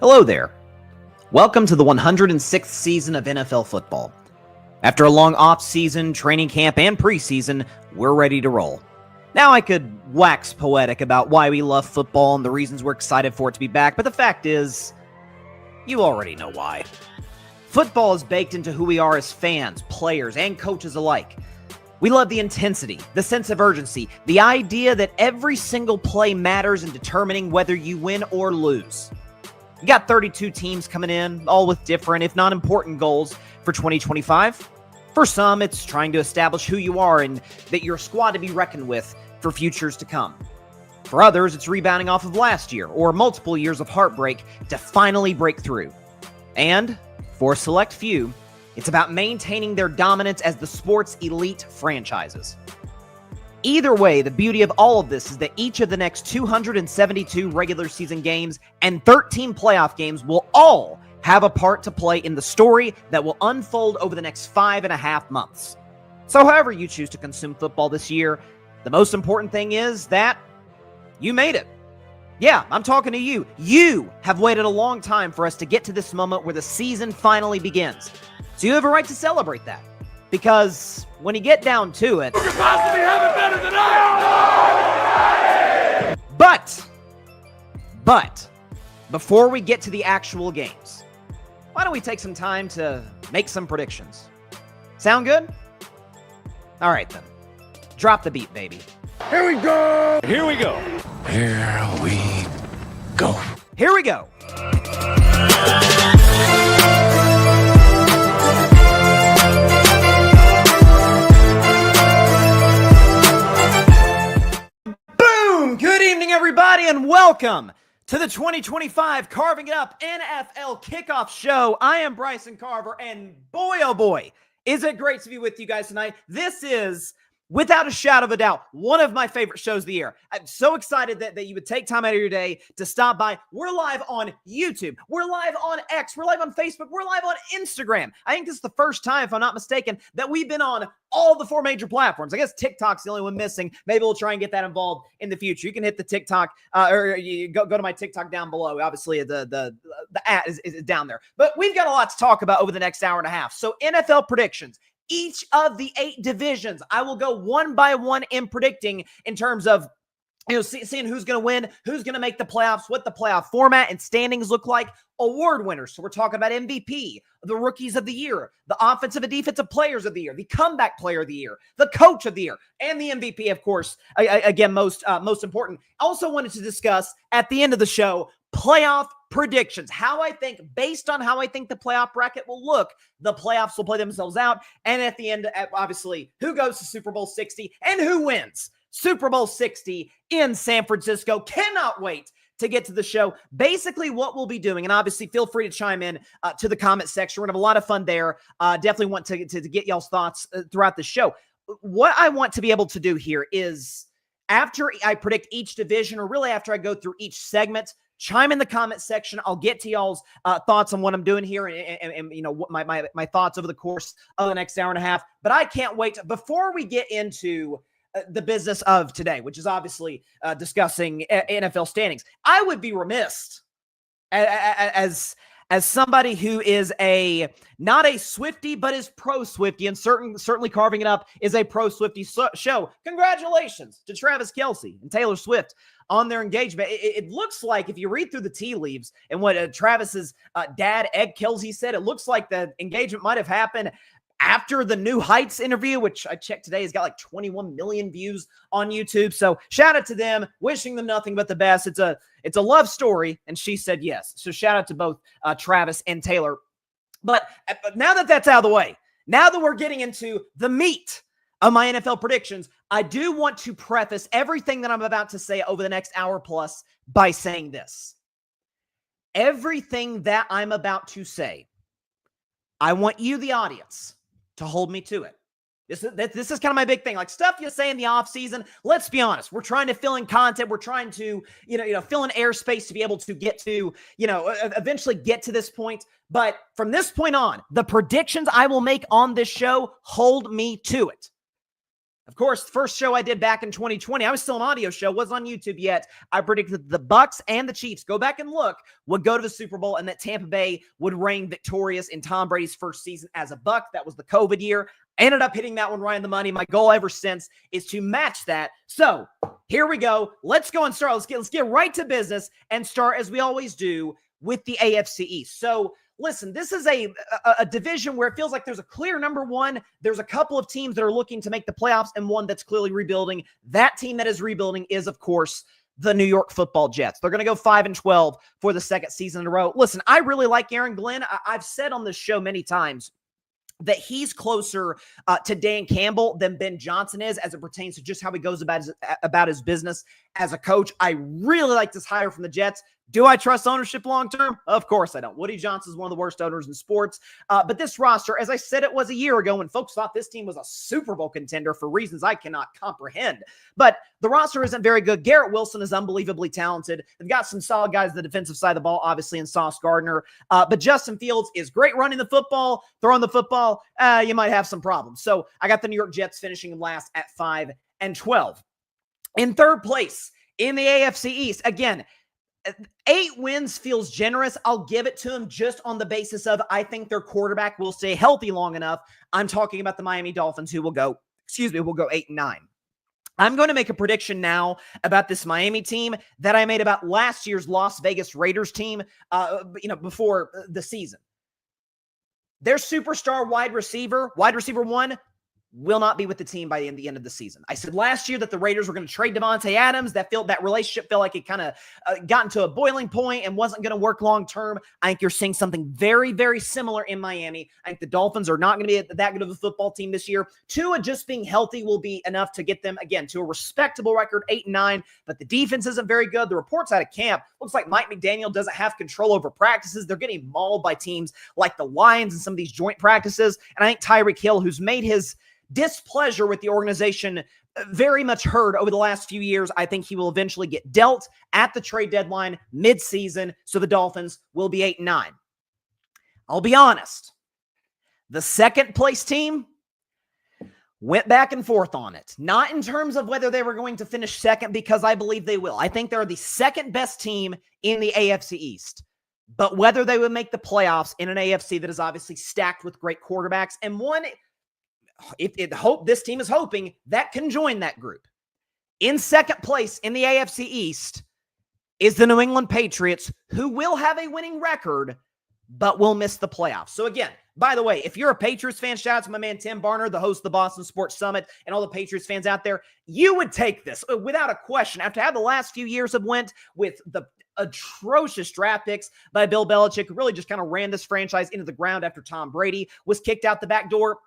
Hello there. Welcome to the 106th season of NFL football. After a long off-season, training camp, and preseason, we're ready to roll. Now I could wax poetic about why we love football and the reasons we're excited for it to be back, but the fact is, you already know why. Football is baked into who we are as fans, players, and coaches alike. We love the intensity, the sense of urgency, the idea that every single play matters in determining whether you win or lose. You got 32 teams coming in, all with different, if not important, goals for 2025. For some, it's trying to establish who you are and that you're a squad to be reckoned with for futures to come. For others, it's rebounding off of last year or multiple years of heartbreak to finally break through. And for a select few, it's about maintaining their dominance as the sport's elite franchises. Either way, the beauty of all of this is that each of the next 272 regular season games and 13 playoff games will all have a part to play in the story that will unfold over the next 5.5 months. So however you choose to consume football this year, the most important thing is that you made it. Yeah, I'm talking to you. You have waited a long time for us to get to this moment where the season finally begins. So you have a right to celebrate that. Because when you get down to it, you could possibly have it better than I. But, before we get to the actual games, why don't we take some time to make some predictions? Sound good? All right then. Drop the beat, baby. Here we go. Here we go. Here we go. Here we go. Good evening, everybody, and welcome to the 2025 Carving It Up NFL Kickoff Show. I am Bryson Carver, and boy, oh boy, is it great to be with you guys tonight. This is, without a shadow of a doubt, one of my favorite shows of the year. I'm so excited that you would take time out of your day to stop by. We're live on YouTube. We're live on X. We're live on Facebook. We're live on Instagram. I think this is the first time, if I'm not mistaken, that we've been on all the 4 major platforms. I guess TikTok's the only one missing. Maybe we'll try and get that involved in the future. You can hit the TikTok, or you go to my TikTok down below. Obviously, the ad is down there. But we've got a lot to talk about over the next hour and a half. So NFL predictions. Each of the 8 divisions, I will go one by one in predicting in terms of, seeing who's going to win, who's going to make the playoffs, what the playoff format and standings look like, award winners. So we're talking about MVP, the rookies of the year, the offensive and defensive players of the year, the comeback player of the year, the coach of the year, and the MVP, of course, again, most important. Also wanted to discuss at the end of the show, playoff predictions. Based on how I think the playoff bracket will look, the playoffs will play themselves out. And at the end, obviously, who goes to Super Bowl 60 and who wins Super Bowl 60 in San Francisco. Cannot wait to get to the show. Basically what we'll be doing, and obviously feel free to chime in to the comment section. We're going to have a lot of fun there. Definitely want to get y'all's thoughts throughout the show. What I want to be able to do here is, after I predict each division, or really after I go through each segment, chime in the comment section. I'll get to y'all's thoughts on what I'm doing here and what my thoughts over the course of the next hour and a half. But I can't wait. Before we get into the business of today, which is obviously discussing NFL standings, I would be remiss as somebody who is not a Swiftie, but is pro Swiftie, and certainly Carving It Up is a pro Swiftie show. Congratulations to Travis Kelce and Taylor Swift on their engagement. It looks like, if you read through the tea leaves and what Travis's dad, Ed Kelce, said, it looks like the engagement might have happened after the New Heights interview, which I checked today has got like 21 million views on YouTube. So shout out to them, wishing them nothing but the best. It's a love story, and she said yes. So shout out to both Travis and Taylor. But now that that's out of the way, now that we're getting into the meat of my NFL predictions, I do want to preface everything that I'm about to say over the next hour plus by saying this. Everything that I'm about to say, I want you, the audience, to hold me to it. This is kind of my big thing. Like, stuff you say in the off season, let's be honest, we're trying to fill in content. We're trying to, fill in airspace to be able to get to, eventually get to this point. But from this point on, the predictions I will make on this show, hold me to it. Of course, the first show I did back in 2020, I was still an audio show, wasn't on YouTube yet. I predicted the Bucks and the Chiefs, go back and look, would go to the Super Bowl and that Tampa Bay would reign victorious in Tom Brady's first season as a Buck. That was the COVID year. I ended up hitting that one right on the money. My goal ever since is to match that. So here we go. Let's go and start. Let's get right to business and start, as we always do, with the AFC East. So listen, this is a division where it feels like there's a clear number one. There's a couple of teams that are looking to make the playoffs and one that's clearly rebuilding. That team that is rebuilding is, of course, the New York Football Jets. They're going to go 5-12 for the second season in a row. Listen, I really like Aaron Glenn. I've said on this show many times that he's closer to Dan Campbell than Ben Johnson is as it pertains to just how he goes about his business as a coach. I really like this hire from the Jets. Do I trust ownership long-term? Of course I don't. Woody Johnson is one of the worst owners in sports. But this roster, as I said, it was a year ago when folks thought this team was a Super Bowl contender for reasons I cannot comprehend. But the roster isn't very good. Garrett Wilson is unbelievably talented. They've got some solid guys on the defensive side of the ball, obviously, in Sauce Gardner. But Justin Fields is great running the football, throwing the football. You might have some problems. So I got the New York Jets finishing last at 5-12. In third place in the AFC East, again, 8 wins feels generous. I'll give it to them just on the basis of I think their quarterback will stay healthy long enough. I'm talking about the Miami Dolphins who will go 8-9. I'm going to make a prediction now about this Miami team that I made about last year's Las Vegas Raiders team, before the season. Their superstar wide receiver one, will not be with the team by the end of the season. I said last year that the Raiders were going to trade Devontae Adams. That relationship felt like it kind of got into a boiling point and wasn't going to work long term. I think you're seeing something very, very similar in Miami. I think the Dolphins are not going to be that good of a football team this year. Tua just being healthy will be enough to get them, again, to a respectable record, 8-9, but the defense isn't very good. The reports out of camp, looks like Mike McDaniel doesn't have control over practices. They're getting mauled by teams like the Lions in some of these joint practices, and I think Tyreek Hill, who's made his displeasure with the organization very much heard over the last few years, I think he will eventually get dealt at the trade deadline mid-season, so the Dolphins will be 8-9. I'll be honest. The second place team went back and forth on it. Not in terms of whether they were going to finish second, because I believe they will. I think they're the second best team in the AFC East. But whether they would make the playoffs in an AFC that is obviously stacked with great quarterbacks, and one this team is hoping that can join that group. In second place in the AFC East is the New England Patriots, who will have a winning record, but will miss the playoffs. So again, by the way, if you're a Patriots fan, shout out to my man Tim Barner, the host of the Boston Sports Summit, and all the Patriots fans out there. You would take this without a question. After how the last few years have went with the atrocious draft picks by Bill Belichick, who really just kind of ran this franchise into the ground after Tom Brady was kicked out the back door.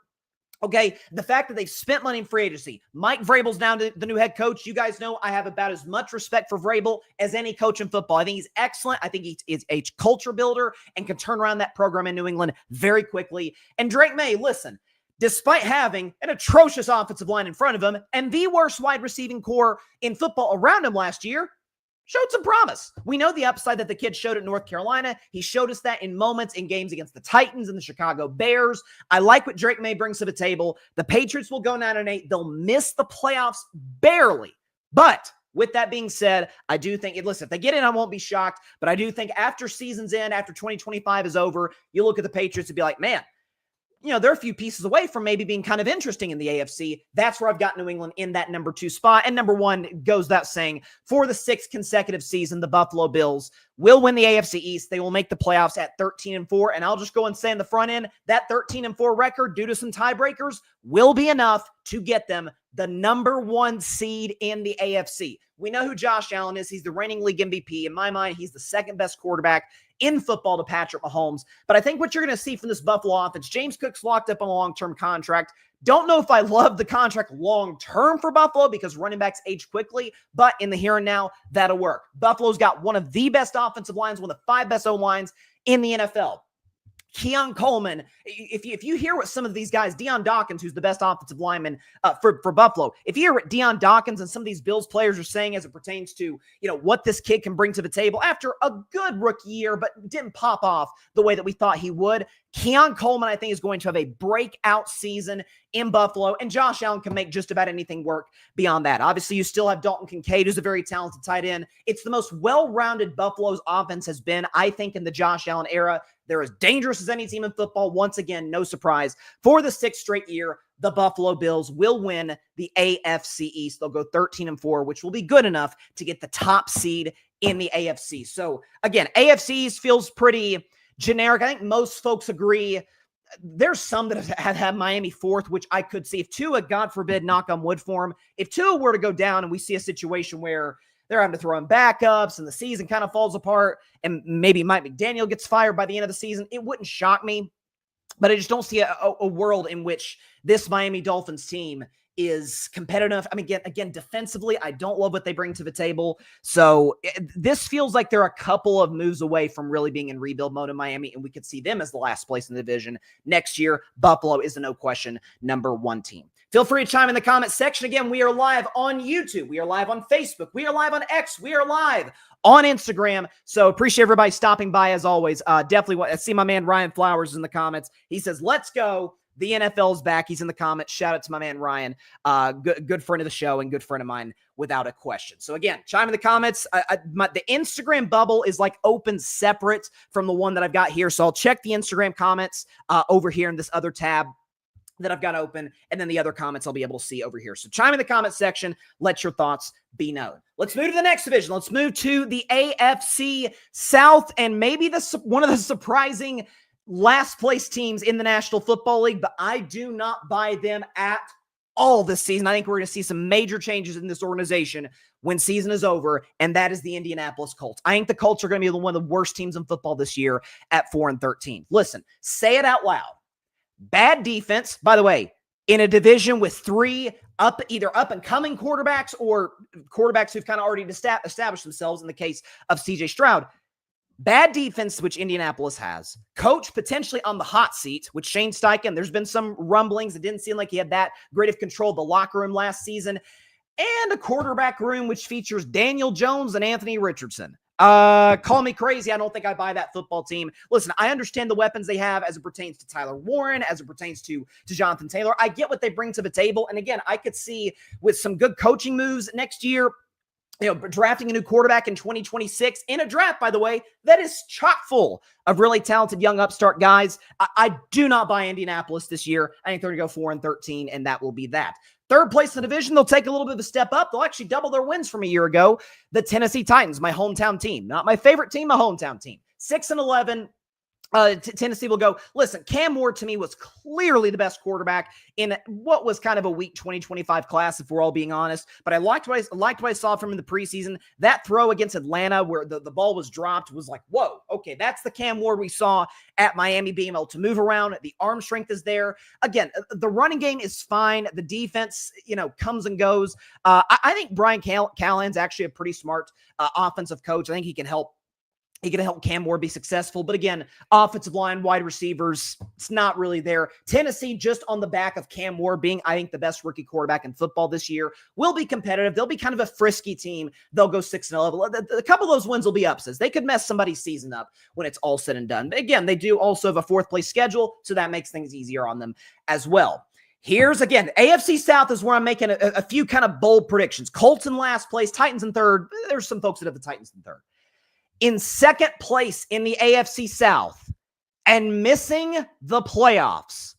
Okay, the fact that they've spent money in free agency. Mike Vrabel's now the new head coach. You guys know I have about as much respect for Vrabel as any coach in football. I think he's excellent. I think he is a culture builder and can turn around that program in New England very quickly. And Drake May, listen, despite having an atrocious offensive line in front of him and the worst wide receiving core in football around him last year, showed some promise. We know the upside that the kid showed at North Carolina. He showed us that in moments in games against the Titans and the Chicago Bears. I like what Drake May brings to the table. The Patriots will go 9-8. They'll miss the playoffs barely. But with that being said, I do think, listen, if they get in, I won't be shocked. But I do think after season's end, after 2025 is over, you look at the Patriots and be like, man, they're a few pieces away from maybe being kind of interesting in the AFC. That's where I've got New England in that number 2 spot. And number 1 goes without saying, for the 6th consecutive season, the Buffalo Bills will win the AFC East. They will make the playoffs at 13-4. And I'll just go and say in the front end, that 13-4 record, due to some tiebreakers, will be enough to get them the number 1 seed in the AFC. We know who Josh Allen is. He's the reigning league MVP. In my mind, he's the second best quarterback in football to Patrick Mahomes. But I think what you're going to see from this Buffalo offense, James Cook's locked up on a long-term contract. Don't know if I love the contract long-term for Buffalo because running backs age quickly, but in the here and now, that'll work. Buffalo's got one of the best offensive lines, one of the 5 best O-lines in the NFL. Keon Coleman, if you hear what some of these guys, Deion Dawkins, who's the best offensive lineman for Buffalo, if you hear what Deion Dawkins and some of these Bills players are saying as it pertains to, what this kid can bring to the table after a good rookie year, but didn't pop off the way that we thought he would, Keon Coleman, I think, is going to have a breakout season in Buffalo, and Josh Allen can make just about anything work beyond that. Obviously, you still have Dalton Kincaid, who's a very talented tight end. It's the most well-rounded Buffalo's offense has been, I think, in the Josh Allen era. They're as dangerous as any team in football. Once again, no surprise. For the 6th straight year, the Buffalo Bills will win the AFC East. They'll go 13-4, which will be good enough to get the top seed in the AFC. So, again, AFC East feels pretty generic. I think most folks agree. There's some that have had Miami 4th, which I could see. If Tua, God forbid, knock on wood for him, if Tua were to go down and we see a situation where they're having to throw in backups and the season kind of falls apart and maybe Mike McDaniel gets fired by the end of the season, it wouldn't shock me. But I just don't see a world in which this Miami Dolphins team is competitive. I mean, again, defensively, I don't love what they bring to the table. So this feels like they're a couple of moves away from really being in rebuild mode in Miami, and we could see them as the last place in the division next year. Buffalo is a no question number 1 team. Feel free to chime in the comment section. Again, we are live on YouTube. We are live on Facebook. We are live on X. We are live on Instagram. So appreciate everybody stopping by as always. Definitely, I see my man Ryan Flowers in the comments. He says, let's go. The NFL's back. He's in the comments. Shout out to my man Ryan. Good friend of the show and good friend of mine without a question. So again, chime in the comments. The Instagram bubble is like open separate from the one that I've got here. So I'll check the Instagram comments over here in this other tab that I've got open, and then the other comments I'll be able to see over here. So chime in the comment section. Let your thoughts be known. Let's move to the next division. Let's move to the AFC South, and maybe one of the surprising last place teams in the National Football League, but I do not buy them at all this season. I think we're going to see some major changes in this organization when season is over, and that is the Indianapolis Colts. I think the Colts are going to be one of the worst teams in football this year at 4-13. Listen, say it out loud. Bad defense, by the way, in a division with 3 either up-and-coming quarterbacks or quarterbacks who've kind of already established themselves in the case of C.J. Stroud. Bad defense, which Indianapolis has. Coach potentially on the hot seat with Shane Steichen. There's been some rumblings. It didn't seem like he had that great of control of the locker room last season. And a quarterback room which features Daniel Jones and Anthony Richardson. Call me crazy. I don't think I buy that football team. Listen, I understand the weapons they have as it pertains to Tyler Warren, as it pertains to Jonathan Taylor. I get what they bring to the table. And again, I could see with some good coaching moves next year, drafting a new quarterback in 2026 in a draft, by the way, that is chock full of really talented young upstart guys. I do not buy Indianapolis this year. I think they're going to go 4-13, and that will be that. 3rd place in the division, they'll take a little bit of a step up. They'll actually double their wins from a year ago. The Tennessee Titans, my hometown team. Not my favorite team, my hometown team. 6-11. Tennessee will go. Listen, Cam Ward to me was clearly the best quarterback in what was kind of a weak 2025 class, if we're all being honest. But I liked what I saw from him in the preseason. That throw against Atlanta where the ball was dropped was like, whoa, okay, that's the Cam Ward we saw at Miami, being able to move around. The arm strength is there. Again, the running game is fine. The defense, comes and goes. I think Brian Callahan's actually a pretty smart offensive coach. I think he can help Cam Ward be successful. But again, offensive line, wide receivers, it's not really there. Tennessee, just on the back of Cam Ward being, I think, the best rookie quarterback in football this year, will be competitive. They'll be kind of a frisky team. They'll go 6-11. A couple of those wins will be upsets. They could mess somebody's season up when it's all said and done. But again, they do also have a 4th place schedule, so that makes things easier on them as well. Here's, again, AFC South is where I'm making a few kind of bold predictions. Colts in last place, Titans in 3rd. There's some folks that have the Titans in 3rd. In 2nd place in the AFC South and missing the playoffs,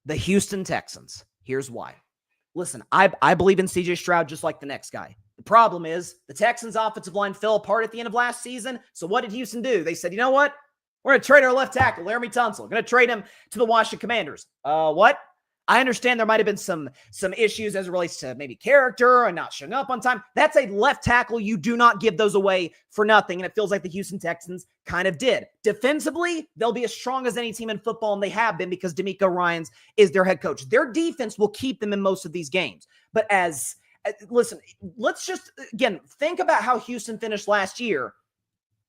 the Houston Texans. Here's why. Listen, I believe in C.J. Stroud just like the next guy. The problem is the Texans' offensive line fell apart at the end of last season. So what did Houston do? They said, you know what? We're going to trade our left tackle, Laramie Tunsil. We're going to trade him to the Washington Commanders. What? I understand there might have been some issues as it relates to maybe character and not showing up on time. That's a left tackle. You do not give those away for nothing, and it feels like the Houston Texans kind of did. Defensively, they'll be as strong as any team in football, and they have been because D'Amico Ryans is their head coach. Their defense will keep them in most of these games. But listen, let's just, again, think about how Houston finished last year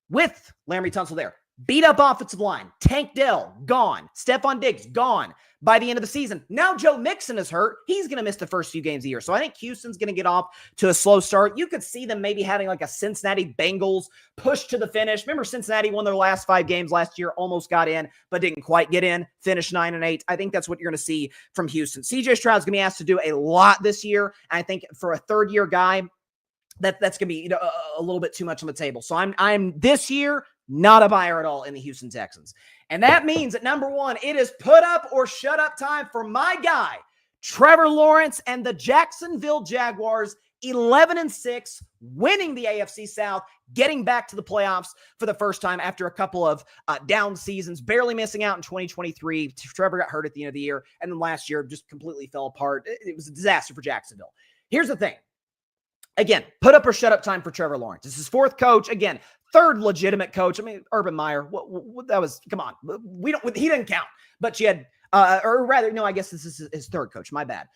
with Laramie Tunsil there. Beat up offensive line. Tank Dell, gone. Stephon Diggs, gone. by the end of the season. Now Joe Mixon is hurt. He's going to miss the first few games of the year. So I think Houston's going to get off to a slow start. You could see them maybe having like a Cincinnati Bengals push to the finish. Remember, Cincinnati won their last 5 games last year, almost got in, but didn't quite get in, finished 9-8. I think that's what you're going to see from Houston. CJ Stroud's going to be asked to do a lot this year. And I think for a third-year guy, that's going to be a little bit too much on the table. So I'm this year not a buyer at all in the Houston Texans. And that means at number 1, it is put up or shut up time for my guy, Trevor Lawrence and the Jacksonville Jaguars, 11-6, winning the AFC South, getting back to the playoffs for the first time after a couple of down seasons, barely missing out in 2023. Trevor got hurt at the end of the year, and then last year just completely fell apart. It was a disaster for Jacksonville. Here's the thing. Again, put up or shut up time for Trevor Lawrence. This is 4th coach. Again, 3rd legitimate coach. I mean, Urban Meyer, that was, come on. He didn't count. But you had, or rather, no, I guess this is his 3rd coach. My bad.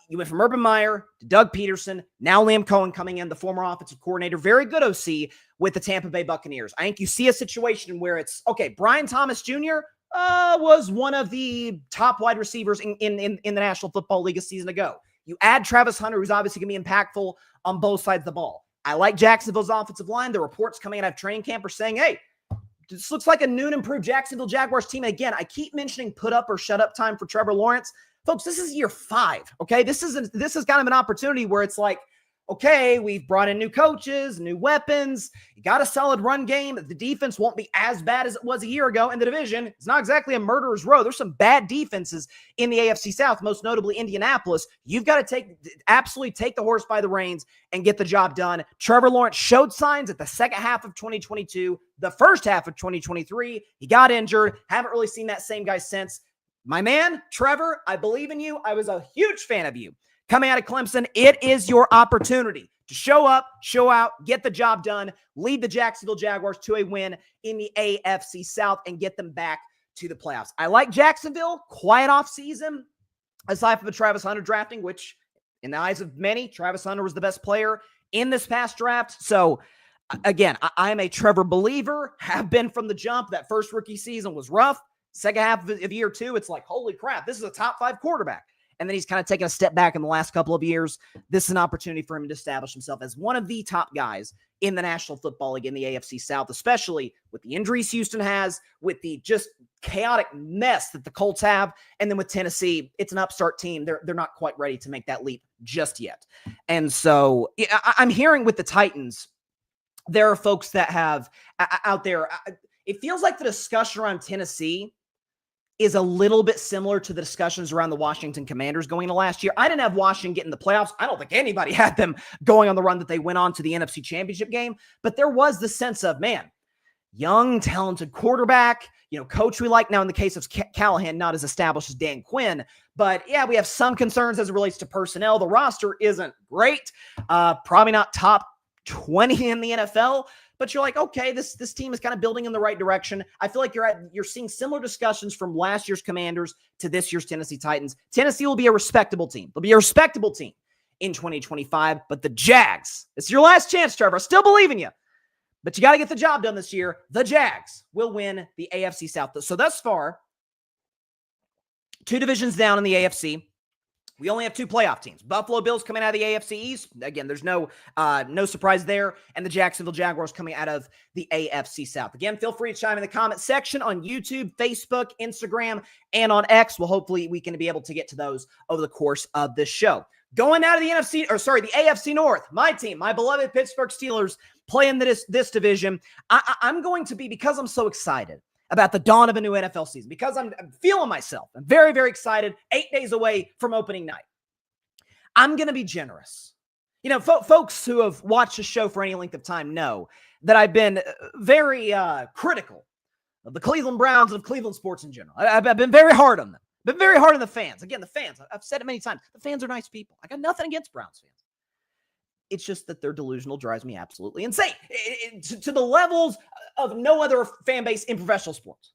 You went from Urban Meyer to Doug Peterson, now Liam Cohen coming in, the former offensive coordinator, very good OC with the Tampa Bay Buccaneers. I think you see a situation where it's, okay, Brian Thomas Jr. Was one of the top wide receivers in the National Football League a season ago. You add Travis Hunter, who's obviously going to be impactful on both sides of the ball. I like Jacksonville's offensive line. The reports coming out of training camp are saying, hey, this looks like a new and improved Jacksonville Jaguars team. And again, I keep mentioning put up or shut up time for Trevor Lawrence. Folks, this is year 5, okay? This is kind of an opportunity where it's like, okay, we've brought in new coaches, new weapons. You got a solid run game. The defense won't be as bad as it was a year ago in the division. It's not exactly a murderer's row. There's some bad defenses in the AFC South, most notably Indianapolis. You've got to absolutely take the horse by the reins and get the job done. Trevor Lawrence showed signs at the second half of 2022, the first half of 2023. He got injured. Haven't really seen that same guy since. My man, Trevor, I believe in you. I was a huge fan of you. Coming out of Clemson, it is your opportunity to show up, show out, get the job done, lead the Jacksonville Jaguars to a win in the AFC South and get them back to the playoffs. I like Jacksonville, quiet off season, aside from the Travis Hunter drafting, which in the eyes of many, Travis Hunter was the best player in this past draft. So again, I'm a Trevor believer, have been from the jump. That first rookie season was rough. Second half of year 2, it's like, holy crap, this is a top 5 quarterback. And then he's kind of taken a step back in the last couple of years. This is an opportunity for him to establish himself as one of the top guys in the National Football League in the AFC South, especially with the injuries Houston has, with the just chaotic mess that the Colts have. And then with Tennessee, it's an upstart team. They're not quite ready to make that leap just yet. And so I'm hearing with the Titans, there are folks that have out there. It feels like the discussion around Tennessee is a little bit similar to the discussions around the Washington Commanders going into last year. I didn't have Washington get in the playoffs. I don't think anybody had them going on the run that they went on to the NFC Championship game. But there was the sense of, man, young, talented quarterback, coach we like. Now, in the case of Callahan, not as established as Dan Quinn. But, yeah, we have some concerns as it relates to personnel. The roster isn't great. Probably not top 20 in the NFL. But you're like, okay, this team is kind of building in the right direction. I feel like you're seeing similar discussions from last year's Commanders to this year's Tennessee Titans. Tennessee will be a respectable team. They'll be a respectable team in 2025. But the Jags, it's your last chance, Trevor. I still believe in you. But you got to get the job done this year. The Jags will win the AFC South. So thus far, 2 divisions down in the AFC. We only have 2 playoff teams. Buffalo Bills coming out of the AFC East. Again, there's no surprise there. And the Jacksonville Jaguars coming out of the AFC South. Again, feel free to chime in the comment section on YouTube, Facebook, Instagram, and on X. Well, hopefully we can be able to get to those over the course of this show. Going out of the the AFC North, my team, my beloved Pittsburgh Steelers, playing this division. I'm going to be, because I'm so excited about the dawn of a new NFL season, because I'm feeling myself. I'm very, very excited. 8 days away from opening night. I'm going to be generous. Folks who have watched the show for any length of time know that I've been very critical of the Cleveland Browns and of Cleveland sports in general. I've been very hard on them. Been very hard on the fans. Again, the fans, I've said it many times. The fans are nice people. I got nothing against Browns fans. It's just that their delusional drives me absolutely insane to the levels of no other fan base in professional sports.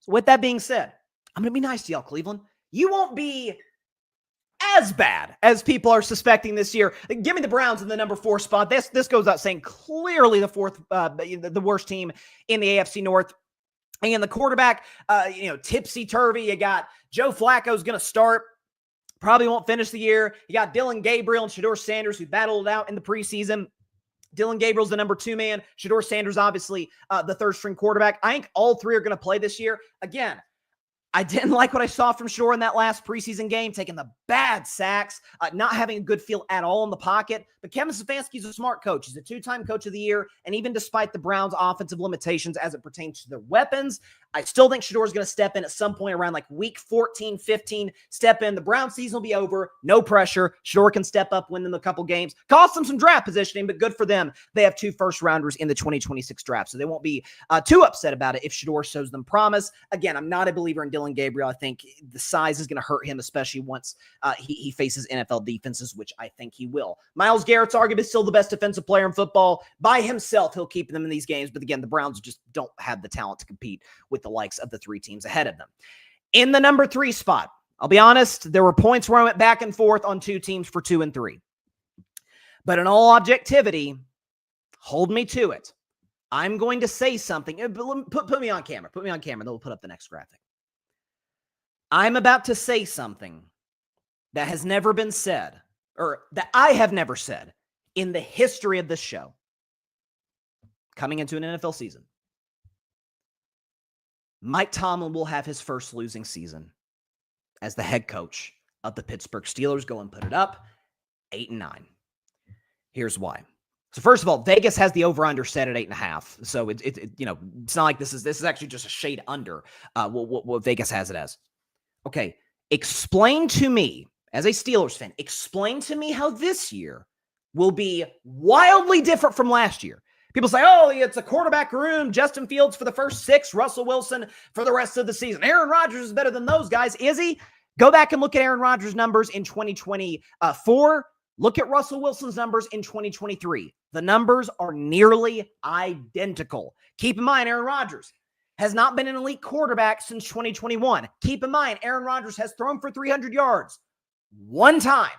So with that being said, I'm going to be nice to y'all, Cleveland. You won't be as bad as people are suspecting this year. Give me the Browns in the number 4 spot. This goes out saying clearly the worst team in the AFC North. And the quarterback, tipsy-turvy. You got Joe Flacco's going to start. Probably won't finish the year. You got Dylan Gabriel and Shedeur Sanders, who battled it out in the preseason. Dylan Gabriel's the number 2 man. Shedeur Sanders, obviously, the third-string quarterback. I think all three are going to play this year. Again, I didn't like what I saw from Shedeur in that last preseason game, taking the bad sacks, not having a good feel at all in the pocket. But Kevin Stefanski's a smart coach. He's a 2-time coach of the year. And even despite the Browns' offensive limitations as it pertains to their weapons, I still think Shedeur is going to step in at some point around like week 14, 15, step in. The Browns season will be over. No pressure. Shedeur can step up, win them a couple games. Cost them some draft positioning, but good for them. They have 2 first-rounders in the 2026 draft, so they won't be too upset about it if Shedeur shows them promise. Again, I'm not a believer in Dylan Gabriel. I think the size is going to hurt him, especially once he faces NFL defenses, which I think he will. Myles Garrett's arguably still the best defensive player in football. By himself, he'll keep them in these games, but again, the Browns just don't have the talent to compete with the likes of the 3 teams ahead of them. In the number 3 spot, I'll be honest, there were points where I went back and forth on 2 teams for 2 and 3. But in all objectivity, hold me to it. I'm going to say something. Put me on camera. Put me on camera. Then we'll put up the next graphic. I'm about to say something that has never been said, or that I have never said in the history of this show coming into an NFL season. Mike Tomlin will have his first losing season as the head coach of the Pittsburgh Steelers. Go and put it up. 8-9. Here's why. So first of all, Vegas has the over/under set at 8.5. So it's not like this is actually just a shade under what Vegas has it as. Okay, explain to me, as a Steelers fan, explain to me how this year will be wildly different from last year. People say, oh, it's a quarterback room. Justin Fields for the first 6, Russell Wilson for the rest of the season. Aaron Rodgers is better than those guys. Is he? Go back and look at Aaron Rodgers' numbers in 2024. Look at Russell Wilson's numbers in 2023. The numbers are nearly identical. Keep in mind, Aaron Rodgers has not been an elite quarterback since 2021. Keep in mind, Aaron Rodgers has thrown for 300 yards one time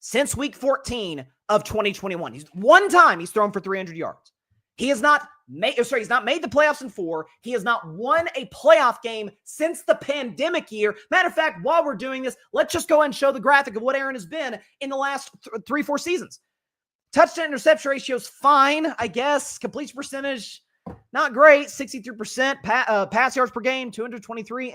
since week 14 of 2021. One time he's thrown for 300 yards. He has not made the playoffs in 4. He has not won a playoff game since the pandemic year. Matter of fact, while we're doing this, let's just go ahead and show the graphic of what Aaron has been in the last 3-4 seasons. Touchdown interception ratio is fine, I guess. Completion percentage, not great. 63%. Pass yards per game, 223.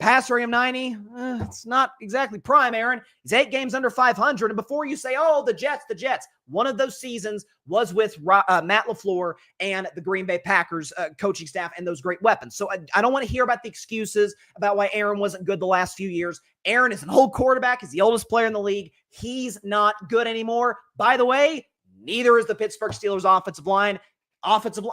Pass rating of 90. It's not exactly prime, Aaron. He's 8 games under 500. And before you say, oh, the Jets, one of those seasons was with Matt LaFleur and the Green Bay Packers coaching staff and those great weapons. So I don't want to hear about the excuses about why Aaron wasn't good the last few years. Aaron is an old quarterback. He's the oldest player in the league. He's not good anymore. By the way, neither is the Pittsburgh Steelers offensive line.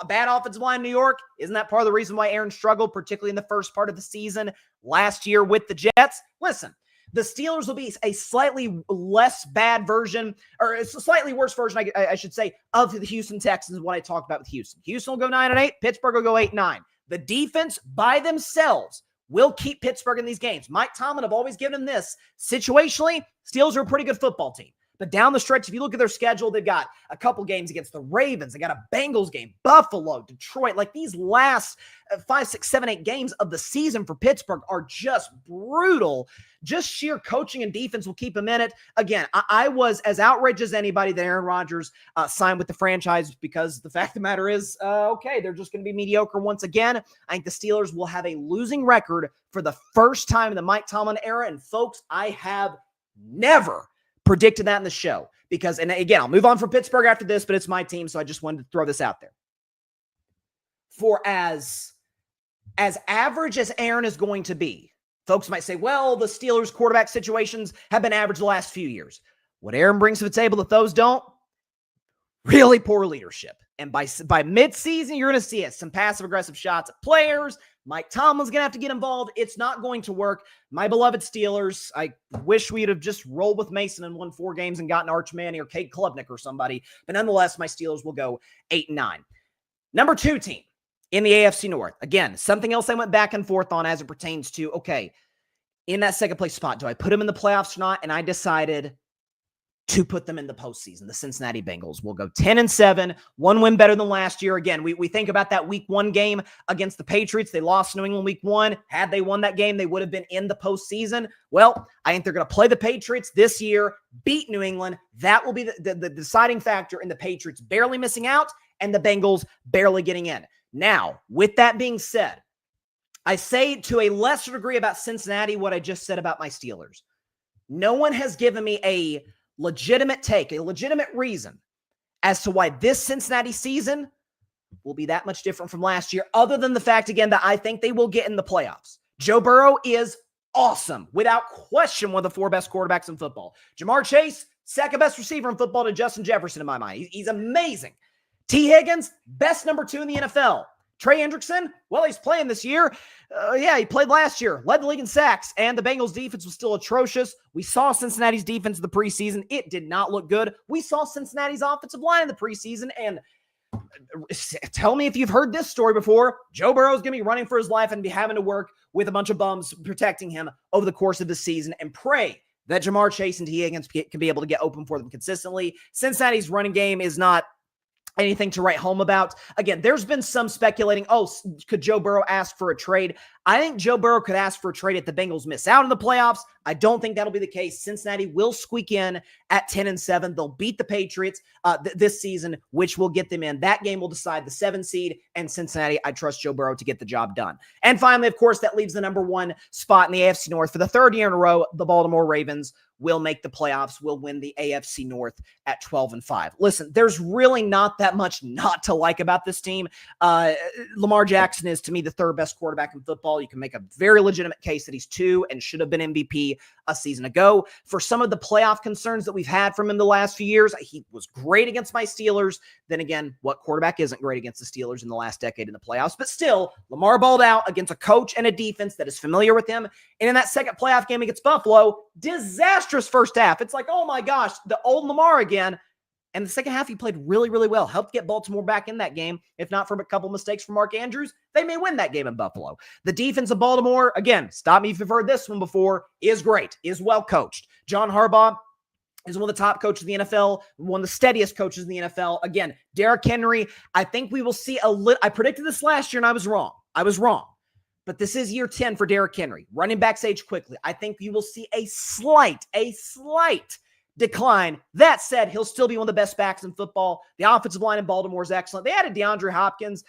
Bad offensive line in New York. Isn't that part of the reason why Aaron struggled, particularly in the first part of the season last year with the Jets? Listen, the Steelers will be a slightly less bad version, or a slightly worse version, I should say, of the Houston Texans, what I talked about with Houston. Houston will go 9-8. Pittsburgh will go 8-9. The defense by themselves will keep Pittsburgh in these games. Mike Tomlin have always given them this. Situationally, Steelers are a pretty good football team. But down the stretch, if you look at their schedule, they've got a couple games against the Ravens. They got a Bengals game, Buffalo, Detroit. Like these last 5, 6, 7, 8 games of the season for Pittsburgh are just brutal. Just sheer coaching and defense will keep them in it. Again, I was as outraged as anybody that Aaron Rodgers signed with the franchise, because the fact of the matter is, okay, they're just going to be mediocre once again. I think the Steelers will have a losing record for the first time in the Mike Tomlin era. And folks, I have never predicted that in the show, because, and again, I'll move on from Pittsburgh after this, but it's my team, so I just wanted to throw this out there. For as average as Aaron is going to be, folks might say, well, the Steelers quarterback situations have been average the last few years. What Aaron brings to the table that those don't, really poor leadership. And by midseason, you're going to see it. Some passive-aggressive shots at players. Mike Tomlin's going to have to get involved. It's not going to work. My beloved Steelers, I wish we'd have just rolled with Mason and won 4 games and gotten Arch Manning or Cade Klubnik or somebody. But nonetheless, my Steelers will go 8-9. Number 2 team in the AFC North. Again, something else I went back and forth on as it pertains to, okay, in that second place spot, do I put them in the playoffs or not? And I decided to put them in the postseason. The Cincinnati Bengals will go 10-7, one win better than last year. Again, we think about that week 1 game against the Patriots. They lost New England week 1. Had they won that game, they would have been in the postseason. Well, I think they're going to play the Patriots this year, beat New England. That will be the deciding factor in the Patriots barely missing out and the Bengals barely getting in. Now, with that being said, I say to a lesser degree about Cincinnati what I just said about my Steelers. No one has given me a legitimate take, a legitimate reason as to why this Cincinnati season will be that much different from last year, other than the fact, again, that I think they will get in the playoffs. Joe Burrow is awesome. Without question, one of the 4 best quarterbacks in football. Jamar Chase, second best receiver in football to Justin Jefferson in my mind. He's amazing. T. Higgins, best number 2 in the NFL. Trey Hendrickson, well, he's playing this year. He played last year, led the league in sacks, and the Bengals' defense was still atrocious. We saw Cincinnati's defense in the preseason. It did not look good. We saw Cincinnati's offensive line in the preseason, and tell me if you've heard this story before. Joe Burrow is going to be running for his life and be having to work with a bunch of bums protecting him over the course of the season, and pray that Jamar Chase and T. Higgins can be able to get open for them consistently. Cincinnati's running game is not anything to write home about. Again, there's been some speculating, could Joe Burrow ask for a trade? I think Joe Burrow could ask for a trade if the Bengals miss out in the playoffs. I don't think that'll be the case. Cincinnati will squeak in at 10-7. They'll beat the Patriots this season, which will get them in. That game will decide the 7 seed, and Cincinnati, I trust Joe Burrow to get the job done. And finally, of course, that leaves the number 1 spot in the AFC North. For the 3rd year in a row, the Baltimore Ravens will make the playoffs, will win the AFC North at 12-5. Listen, there's really not that much not to like about this team. Lamar Jackson is, to me, the 3rd best quarterback in football. You can make a very legitimate case that he's 2 and should have been MVP a season ago. For some of the playoff concerns that we've had from him the last few years, he was great against my Steelers. Then again, what quarterback isn't great against the Steelers in the last decade in the playoffs? But still, Lamar balled out against a coach and a defense that is familiar with him. And in that second playoff game against Buffalo, disastrous first half. It's like, oh my gosh, the old Lamar again. And the second half, he played really, really well. Helped get Baltimore back in that game. If not for a couple mistakes from Mark Andrews, they may win that game in Buffalo. The defense of Baltimore, again, stop me if you've heard this one before, is great, is well coached. John Harbaugh is one of the top coaches in the NFL, one of the steadiest coaches in the NFL. Again, Derrick Henry, I think we will see a little. I predicted this last year, and I was wrong. But this is year 10 for Derrick Henry. Running backs age quickly. I think you will see a slight decline. That said, he'll still be one of the best backs in football. The offensive line in Baltimore is excellent. They added DeAndre Hopkins.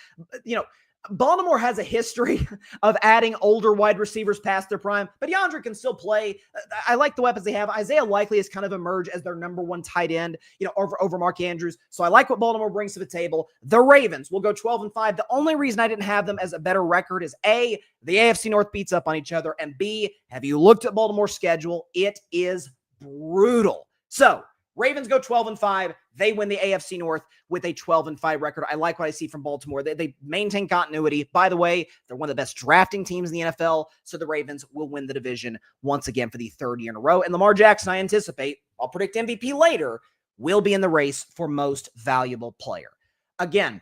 Baltimore has a history of adding older wide receivers past their prime, but DeAndre can still play. I like the weapons they have. Isaiah Likely has kind of emerged as their number 1 tight end, over Mark Andrews. So I like what Baltimore brings to the table. The Ravens will go 12-5. The only reason I didn't have them as a better record is A, the AFC North beats up on each other, and B, have you looked at Baltimore's schedule? It is brutal. So Ravens go 12-5. They win the AFC North with a 12-5 record. I like what I see from Baltimore. They maintain continuity. By the way, they're one of the best drafting teams in the NFL, so the Ravens will win the division once again for the 3rd year in a row. And Lamar Jackson, I anticipate, I'll predict MVP later, will be in the race for most valuable player. Again,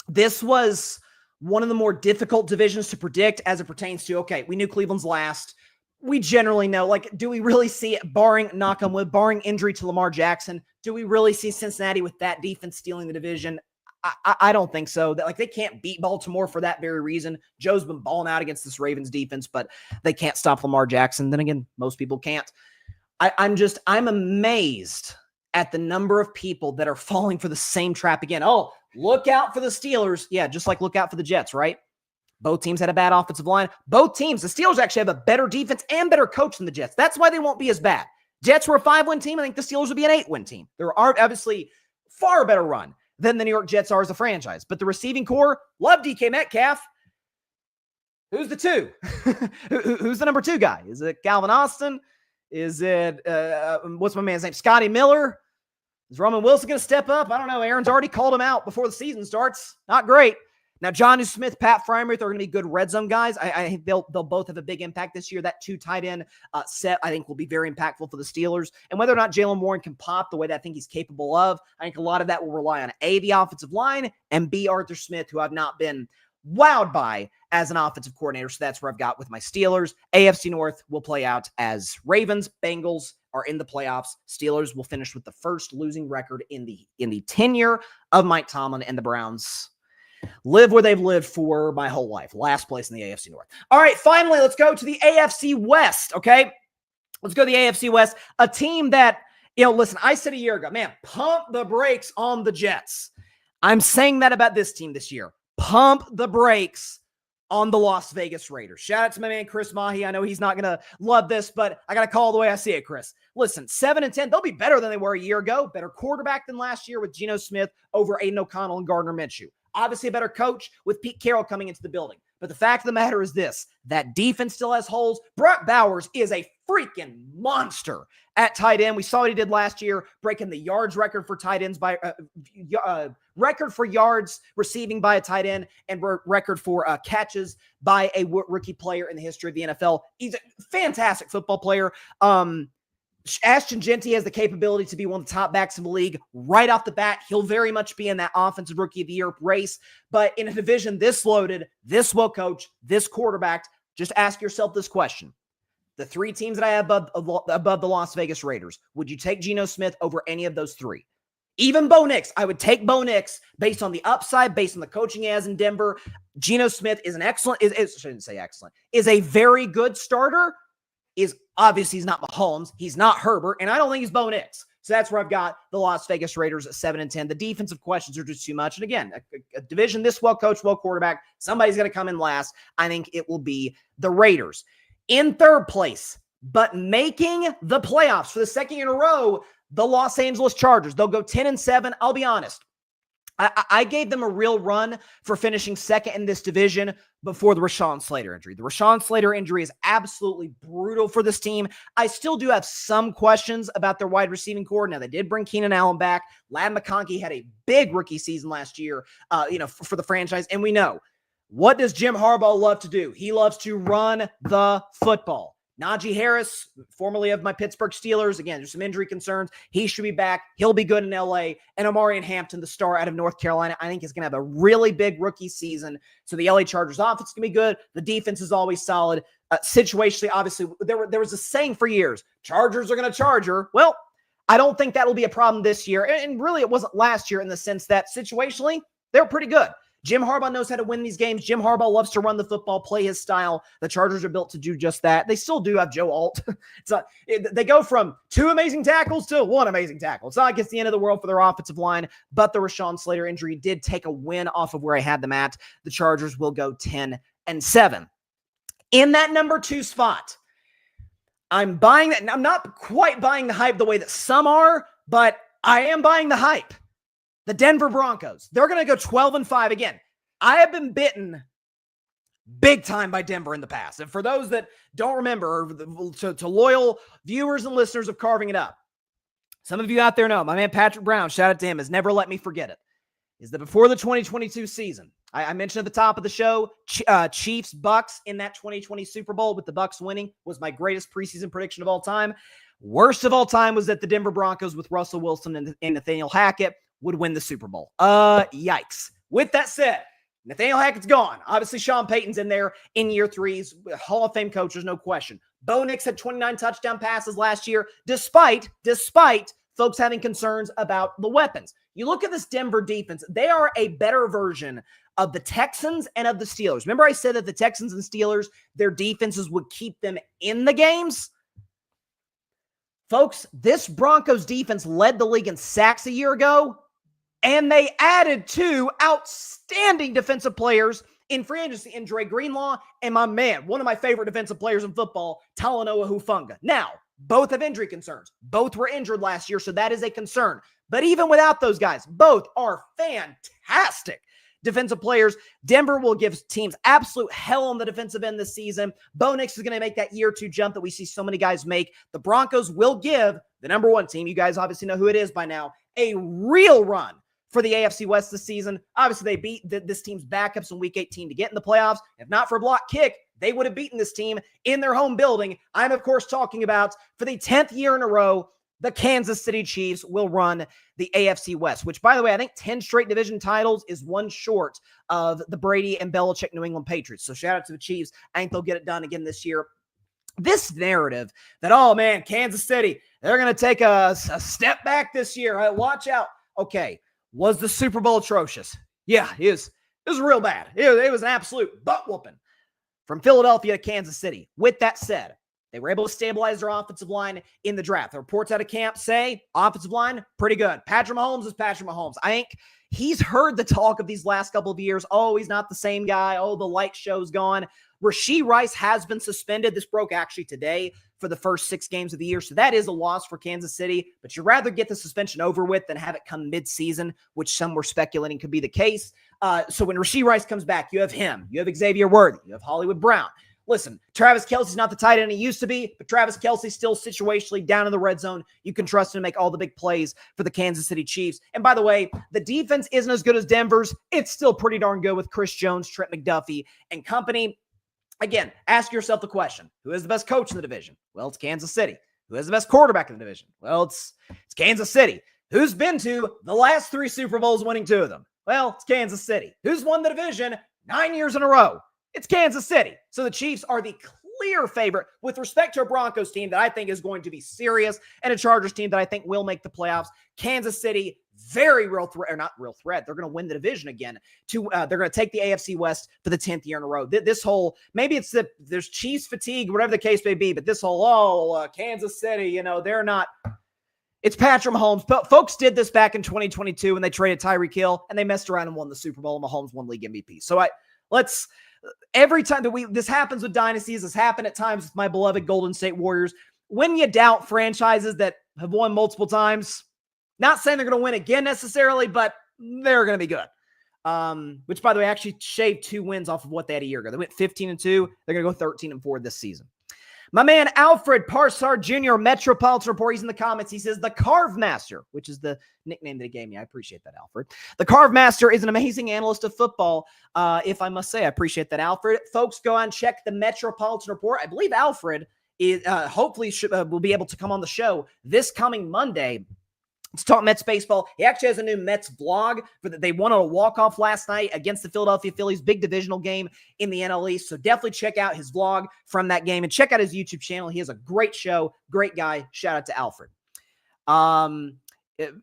this was one of the more difficult divisions to predict as it pertains to, okay, we knew Cleveland's last. We generally know, do we really see it, barring, knock on wood, barring injury to Lamar Jackson, do we really see Cincinnati with that defense stealing the division? I don't think so. They can't beat Baltimore for that very reason. Joe's been balling out against this Ravens defense, but they can't stop Lamar Jackson. Then again, most people can't. I'm amazed at the number of people that are falling for the same trap again. Oh, look out for the Steelers. Yeah, just like look out for the Jets, right? Both teams had a bad offensive line. Both teams, the Steelers actually have a better defense and better coach than the Jets. That's why they won't be as bad. Jets were a 5-win team. I think the Steelers would be an 8-win team. There are obviously far better run than the New York Jets are as a franchise. But the receiving core, love DK Metcalf. Who's the 2? Who's the number 2 guy? Is it Calvin Austin? Is it, what's my man's name? Scotty Miller? Is Roman Wilson going to step up? I don't know. Aaron's already called him out before the season starts. Not great. Now, Jonnu Smith, Pat Freiermuth are going to be good red zone guys. I think they'll both have a big impact this year. That 2 tight end set, I think, will be very impactful for the Steelers. And whether or not Jaylen Warren can pop the way that I think he's capable of, I think a lot of that will rely on A, the offensive line, and B, Arthur Smith, who I've not been wowed by as an offensive coordinator. So that's where I've got with my Steelers. AFC North will play out as Ravens, Bengals are in the playoffs. Steelers will finish with the first losing record in the tenure of Mike Tomlin, and the Browns live where they've lived for my whole life. Last place in the AFC North. All right, finally, let's go to the AFC West, okay? Let's go to the AFC West, a team that, listen, I said a year ago, man, pump the brakes on the Jets. I'm saying that about this team this year. Pump the brakes on the Las Vegas Raiders. Shout out to my man, Chris Mahi. I know he's not going to love this, but I got to call it the way I see it, Chris. Listen, 7-10, they'll be better than they were a year ago. Better quarterback than last year with Geno Smith over Aiden O'Connell and Gardner Minshew. Obviously a better coach with Pete Carroll coming into the building. But the fact of the matter is this, that defense still has holes. Brock Bowers is a freaking monster at tight end. We saw what he did last year, breaking the yards record for tight ends by record for yards receiving by a tight end and record for catches by a rookie player in the history of the NFL. He's a fantastic football player. Ashton Genty has the capability to be one of the top backs in the league right off the bat. He'll very much be in that offensive rookie of the year race. But in a division this loaded, this well coached, this quarterbacked, just ask yourself this question. The three teams that I have above the Las Vegas Raiders, would you take Geno Smith over any of those three? Even Bo Nix, I would take Bo Nix based on the upside, based on the coaching he has in Denver. Geno Smith is is a very good starter. Is obviously he's not Mahomes, he's not Herbert, and I don't think he's Bo Nix. So that's where I've got the Las Vegas Raiders at 7-10. The defensive questions are just too much. And again, a division this well coached, well quarterback, somebody's going to come in last. I think it will be the Raiders. In third place, but making the playoffs for the second year in a row, the Los Angeles Chargers. They'll go 10-7. I'll be honest. I gave them a real run for finishing second in this division before the Rashawn Slater injury. The Rashawn Slater injury is absolutely brutal for this team. I still do have some questions about their wide receiving core. Now, they did bring Keenan Allen back. Ladd McConkey had a big rookie season last year, for the franchise. And we know, what does Jim Harbaugh love to do? He loves to run the football. Najee Harris, formerly of my Pittsburgh Steelers, again, there's some injury concerns. He should be back. He'll be good in LA. And Omarion Hampton, the star out of North Carolina, I think is going to have a really big rookie season. So the LA Chargers offense is going to be good. The defense is always solid. Situationally, obviously, there was a saying for years, Chargers are going to charger. Well, I don't think that'll be a problem this year. And really, it wasn't last year in the sense that situationally, they're pretty good. Jim Harbaugh knows how to win these games. Jim Harbaugh loves to run the football, play his style. The Chargers are built to do just that. They still do have Joe Alt. They go from 2 amazing tackles to 1 amazing tackle. It's not like it's the end of the world for their offensive line, but the Rashawn Slater injury did take a win off of where I had them at. The Chargers will go 10-7. In that number 2 spot, I'm buying that. I'm not quite buying the hype the way that some are, but I am buying the hype. The Denver Broncos, they're going to go 12-5 again. I have been bitten big time by Denver in the past. And for those that don't remember, to loyal viewers and listeners of Carving It Up, some of you out there know, my man Patrick Brown, shout out to him, has never let me forget it, is that before the 2022 season, I mentioned at the top of the show, Chiefs, Bucks in that 2020 Super Bowl with the Bucks winning was my greatest preseason prediction of all time. Worst of all time was that the Denver Broncos with Russell Wilson and Nathaniel Hackett would win the Super Bowl. Yikes. With that said, Nathaniel Hackett's gone. Obviously, Sean Payton's in there in year 3. He's a Hall of Fame coach, there's no question. Bo Nix had 29 touchdown passes last year, despite folks having concerns about the weapons. You look at this Denver defense, they are a better version of the Texans and of the Steelers. Remember I said that the Texans and Steelers, their defenses would keep them in the games? Folks, this Broncos defense led the league in sacks a year ago. And they added 2 outstanding defensive players in free agency in Dre Greenlaw and my man, one of my favorite defensive players in football, Talanoa Hufanga. Now, both have injury concerns. Both were injured last year, so that is a concern. But even without those guys, both are fantastic defensive players. Denver will give teams absolute hell on the defensive end this season. Bo Nix is going to make that year 2 jump that we see so many guys make. The Broncos will give the number 1 team, you guys obviously know who it is by now, a real run for the AFC West this season. Obviously, they beat this team's backups in Week 18 to get in the playoffs. If not for a block kick, they would have beaten this team in their home building. I'm, of course, talking about, for the 10th year in a row, the Kansas City Chiefs will run the AFC West, which, by the way, I think 10 straight division titles is one short of the Brady and Belichick New England Patriots. So shout out to the Chiefs. I think they'll get it done again this year. This narrative that, oh man, Kansas City, they're going to take a step back this year. Watch out. Okay, was the Super Bowl atrocious? Yeah, it was real bad. It was an absolute butt whooping from Philadelphia to Kansas City. With that said, they were able to stabilize their offensive line in the draft. The reports out of camp say offensive line, pretty good. Patrick Mahomes is Patrick Mahomes. I think he's heard the talk of these last couple of years. Oh, he's not the same guy. Oh, the light show's gone. Rashee Rice has been suspended. This broke actually today for the first 6 games of the year. So that is a loss for Kansas City. But you'd rather get the suspension over with than have it come mid-season, which some were speculating could be the case. So when Rashee Rice comes back, you have him. You have Xavier Worthy. You have Hollywood Brown. Listen, Travis Kelce's not the tight end he used to be, but Travis Kelce's still situationally down in the red zone. You can trust him to make all the big plays for the Kansas City Chiefs. And by the way, the defense isn't as good as Denver's. It's still pretty darn good with Chris Jones, Trent McDuffie, and company. Again, ask yourself the question, who is the best coach in the division? Well, it's Kansas City. Who has the best quarterback in the division? Well, it's Kansas City. Who's been to the last 3 Super Bowls, winning 2 of them? Well, it's Kansas City. Who's won the division 9 years in a row? It's Kansas City. So the Chiefs are the clear favorite with respect to a Broncos team that I think is going to be serious and a Chargers team that I think will make the playoffs. Kansas City, very real threat, or not real threat. They're going to win the division again. They're going to take the AFC West for the 10th year in a row. This whole, maybe it's there's Chiefs fatigue, whatever the case may be, but this whole, Kansas City, they're not. It's Patrick Mahomes. But folks did this back in 2022 when they traded Tyreek Hill, and they messed around and won the Super Bowl, and Mahomes won league MVP. So every time that this happens with dynasties, this happened at times with my beloved Golden State Warriors. When you doubt franchises that have won multiple times, not saying they're going to win again necessarily, but they're going to be good. Which, by the way, actually shaved 2 wins off of what they had a year ago. They went 15-2. They're going to go 13-4 this season. My man Alfred Parsard Jr., Metropolitan Report, he's in the comments. He says, the Carve Master, which is the nickname that he gave me. I appreciate that, Alfred. The Carve Master is an amazing analyst of football, if I must say. I appreciate that, Alfred. Folks, go on and check the Metropolitan Report. I believe Alfred is hopefully will be able to come on the show this coming Monday. Let's talk Mets baseball. He actually has a new Mets vlog they won on a walk-off last night against the Philadelphia Phillies, big divisional game in the NL East. So definitely check out his vlog from that game and check out his YouTube channel. He has a great show, great guy. Shout out to Alfred.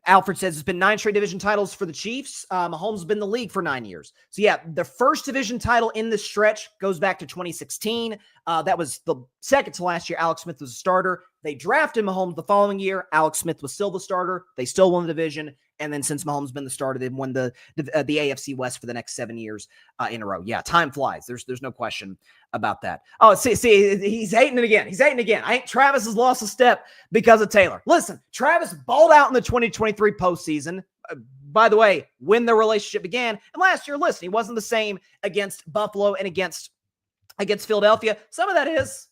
Alfred says it's been 9 straight division titles for the Chiefs. Mahomes has been in the league for 9 years. So yeah, the first division title in this stretch goes back to 2016. That was the second to last year. Alex Smith was a starter. They drafted Mahomes the following year. Alex Smith was still the starter. They still won the division. And then since Mahomes has been the starter, they've won the AFC West for the next 7 years in a row. Yeah, time flies. There's no question about that. Oh, see, he's hating it again. He's hating again. I think Travis has lost a step because of Taylor. Listen, Travis balled out in the 2023 postseason. By the way, when their relationship began. And last year, listen, he wasn't the same against Buffalo and against Philadelphia. Some of that is,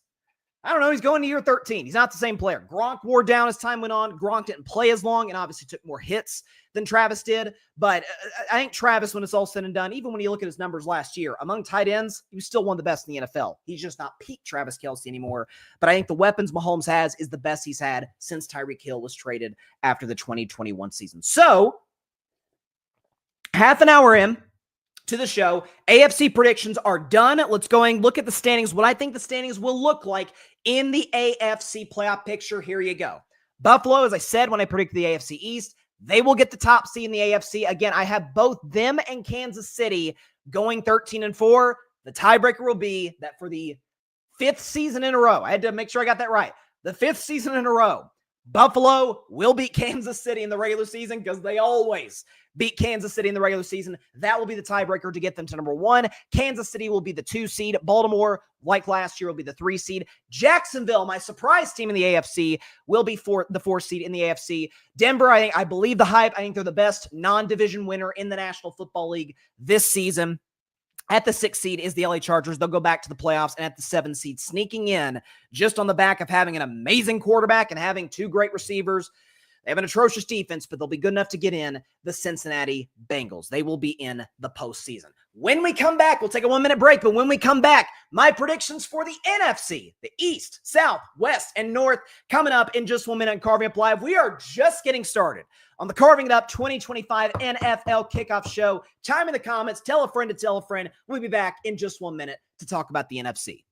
I don't know, he's going to year 13. He's not the same player. Gronk wore down as time went on. Gronk didn't play as long and obviously took more hits than Travis did. But I think Travis, when it's all said and done, even when you look at his numbers last year, among tight ends, he was still one of the best in the NFL. He's just not peak Travis Kelce anymore. But I think the weapons Mahomes has is the best he's had since Tyreek Hill was traded after the 2021 season. So, half an hour in to the show, AFC predictions are done. Let's go and look at the standings, what I think the standings will look like in the AFC playoff picture. Here you go. Buffalo, as I said when I predicted the AFC East, they will get the top seed in the AFC. Again, I have both them and Kansas City going 13-4. The tiebreaker will be that for the 5th season in a row, I had to make sure I got that right. The 5th season in a row, Buffalo will beat Kansas City in the regular season because they always beat Kansas City in the regular season. That will be the tiebreaker to get them to number 1. Kansas City will be the 2 seed. Baltimore, like last year, will be the 3 seed. Jacksonville, my surprise team in the AFC, will be the 4 seed in the AFC. Denver, I believe the hype. I think they're the best non-division winner in the National Football League this season. At the 6th seed is the LA Chargers. They'll go back to the playoffs. And at the 7th seed, sneaking in just on the back of having an amazing quarterback and having 2 great receivers. They have an atrocious defense, but they'll be good enough to get in the Cincinnati Bengals. They will be in the postseason. When we come back, we'll take a 1-minute break, but when we come back, my predictions for the NFC, the East, South, West, and North, coming up in just 1 minute on Carving Up Live. We are just getting started on the Carving It Up 2025 NFL Kickoff Show. Time in the comments. Tell a friend to tell a friend. We'll be back in just 1 minute to talk about the NFC.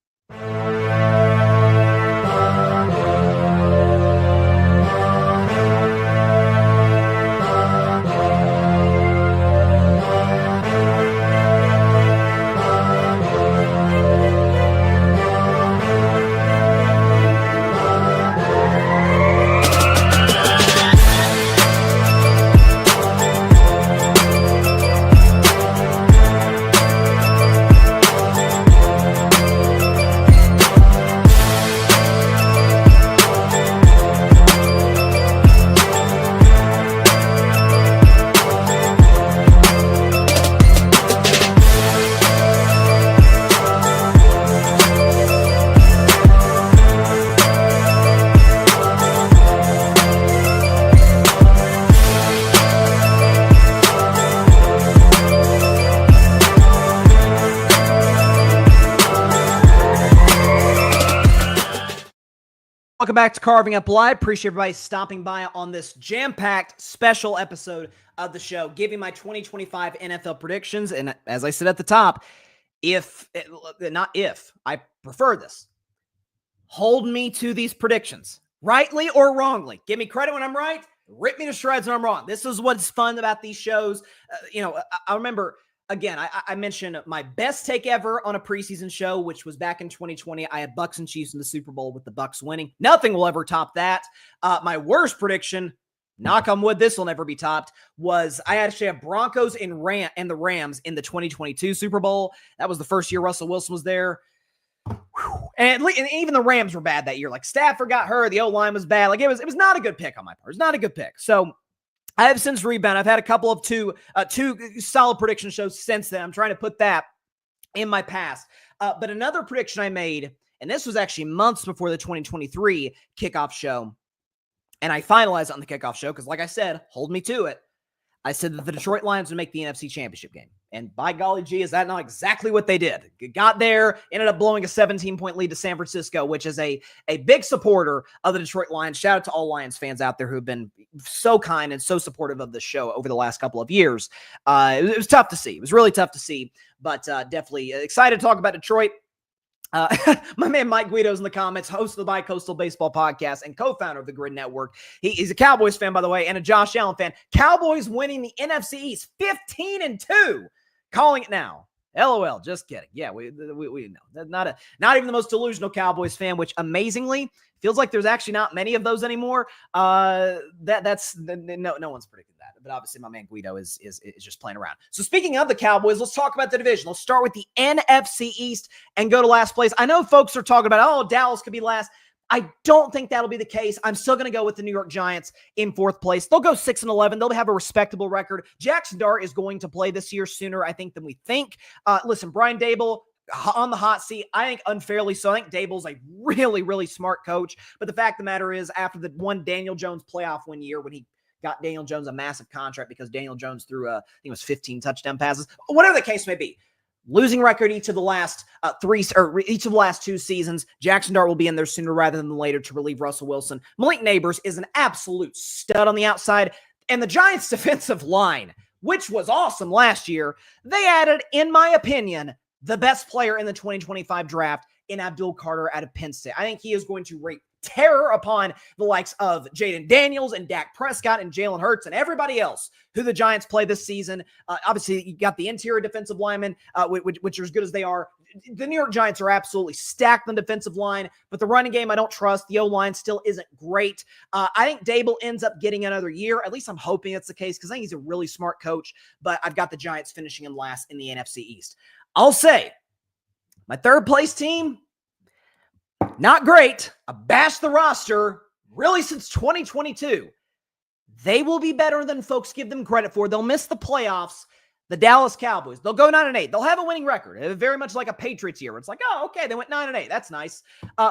Welcome back to Carving Up Live. Appreciate everybody stopping by on this jam-packed special episode of the show, giving my 2025 NFL predictions. And as I said at the top, I prefer this. Hold me to these predictions, rightly or wrongly. Give me credit when I'm right. Rip me to shreds when I'm wrong. This is what's fun about these shows. I remember... Again, I mentioned my best take ever on a preseason show, which was back in 2020. I had Bucs and Chiefs in the Super Bowl with the Bucs winning. Nothing will ever top that. My worst prediction, knock on wood, this will never be topped, was I actually have Broncos and the Rams in the 2022 Super Bowl. That was the first year Russell Wilson was there. And even the Rams were bad that year. Like Stafford got hurt. The O-line was bad. Like it was not a good pick on my part. It's not a good pick. So I have since rebounded. I've had a couple of two solid prediction shows since then. I'm trying to put that in my past. But another prediction I made, and this was actually months before the 2023 kickoff show, and I finalized on the kickoff show because, like I said, hold me to it. I said that the Detroit Lions would make the NFC Championship game. And by golly gee, is that not exactly what they did? Got there, ended up blowing a 17-point lead to San Francisco, which is a big supporter of the Detroit Lions. Shout out to all Lions fans out there who have been so kind and so supportive of the show over the last couple of years. It was tough to see. It was really tough to see, but definitely excited to talk about Detroit. My man Mike Guido's in the comments, host of the Bi-Coastal Baseball Podcast and co-founder of the Grid Network. He's a Cowboys fan, by the way, and a Josh Allen fan. Cowboys winning the NFC East 15-2. Calling it now. LOL, just kidding. Yeah, we know. Not even the most delusional Cowboys fan, which amazingly feels like there's actually not many of those anymore. No one's predicted that. But obviously my man Guido is just playing around. So speaking of the Cowboys, let's talk about the division. Let's start with the NFC East and go to last place. I know folks are talking about, Dallas could be last. I don't think that'll be the case. I'm still going to go with the New York Giants in fourth place. They'll go 6-11. They'll have a respectable record. Jackson Dart is going to play this year sooner, I think, than we think. Listen, Brian Daboll on the hot seat, I think unfairly so. I think Daboll's a really, really smart coach. But the fact of the matter is, after the one Daniel Jones playoff one year when he got Daniel Jones a massive contract because Daniel Jones threw, I think it was 15 touchdown passes, whatever the case may be. Losing record each of the last each of the last 2 seasons. Jackson Dart will be in there sooner rather than later to relieve Russell Wilson. Malik Neighbors is an absolute stud on the outside. And the Giants' defensive line, which was awesome last year, they added, in my opinion, the best player in the 2025 draft in Abdul Carter out of Penn State. I think he is going to wreak terror upon the likes of Jaden Daniels and Dak Prescott and Jalen Hurts and everybody else who the Giants play this season. Obviously, you got the interior defensive linemen, which are as good as they are. The New York Giants are absolutely stacked on the defensive line, but the running game I don't trust. The O-line still isn't great. I think Daboll ends up getting another year. At least I'm hoping that's the case because I think he's a really smart coach, but I've got the Giants finishing in last in the NFC East. I'll say my third place team, not great. I bashed the roster really since 2022. They will be better than folks give them credit for. They'll miss the playoffs, The Dallas Cowboys, they'll go 9-8. They'll have a winning record, very much like a Patriots year. It's like, oh, okay, they went 9-8. That's nice.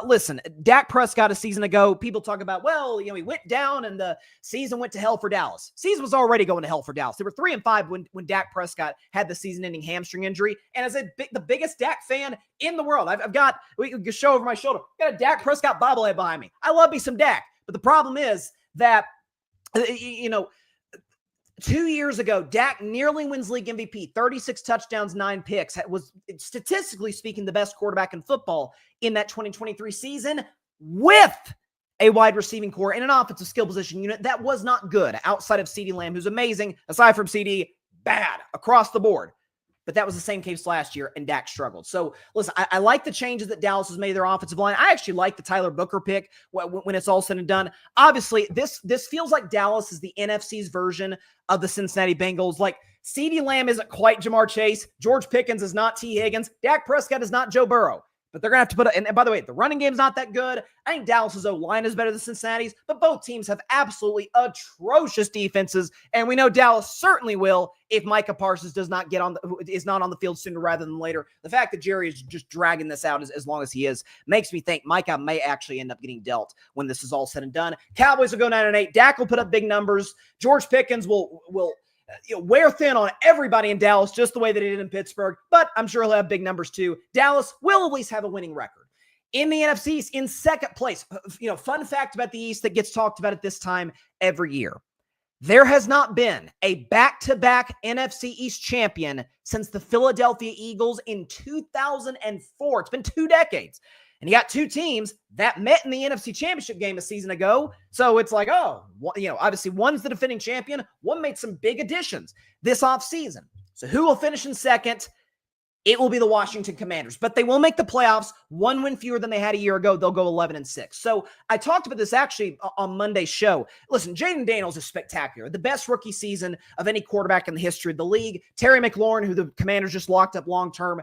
Listen, Dak Prescott a season ago, people talk about, well, he went down and the season went to hell for Dallas. Season was already going to hell for Dallas. They were 3-5 when Dak Prescott had the season-ending hamstring injury. And as the biggest Dak fan in the world, we can show over my shoulder, I've got a Dak Prescott bobblehead behind me. I love me some Dak. But the problem is that, 2 years ago, Dak nearly wins league MVP, 36 touchdowns, 9 picks. Was, statistically speaking, the best quarterback in football in that 2023 season with a wide receiving core and an offensive skill position unit that was not good outside of CeeDee Lamb, who's amazing. Aside from CeeDee, bad across the board. But that was the same case last year, and Dak struggled. So, listen, I like the changes that Dallas has made to their offensive line. I actually like the Tyler Booker pick when it's all said and done. Obviously, this feels like Dallas is the NFC's version of the Cincinnati Bengals. Like, CeeDee Lamb isn't quite Jamar Chase. George Pickens is not T. Higgins. Dak Prescott is not Joe Burrow. But they're going to have to put and by the way, the running game's not that good. I think Dallas's O-line is better than Cincinnati's, but both teams have absolutely atrocious defenses, and we know Dallas certainly will if Micah Parsons is not on the field sooner rather than later. The fact that Jerry is just dragging this out as long as he is makes me think Micah may actually end up getting dealt when this is all said and done. Cowboys will go 9-8. Dak will put up big numbers. George Pickens will wear thin on everybody in Dallas, just the way that he did in Pittsburgh, but I'm sure he'll have big numbers too. Dallas will at least have a winning record. In the NFC East, in second place, fun fact about the East that gets talked about at this time every year. There has not been a back-to-back NFC East champion since the Philadelphia Eagles in 2004. It's been 2 decades. And you got 2 teams that met in the NFC Championship game a season ago. So it's like, obviously one's the defending champion. One made some big additions this offseason. So who will finish in second? It will be the Washington Commanders, but they will make the playoffs. 1 win fewer than they had a year ago. They'll go 11-6. So I talked about this actually on Monday's show. Listen, Jaden Daniels is spectacular. The best rookie season of any quarterback in the history of the league. Terry McLaurin, who the Commanders just locked up long-term,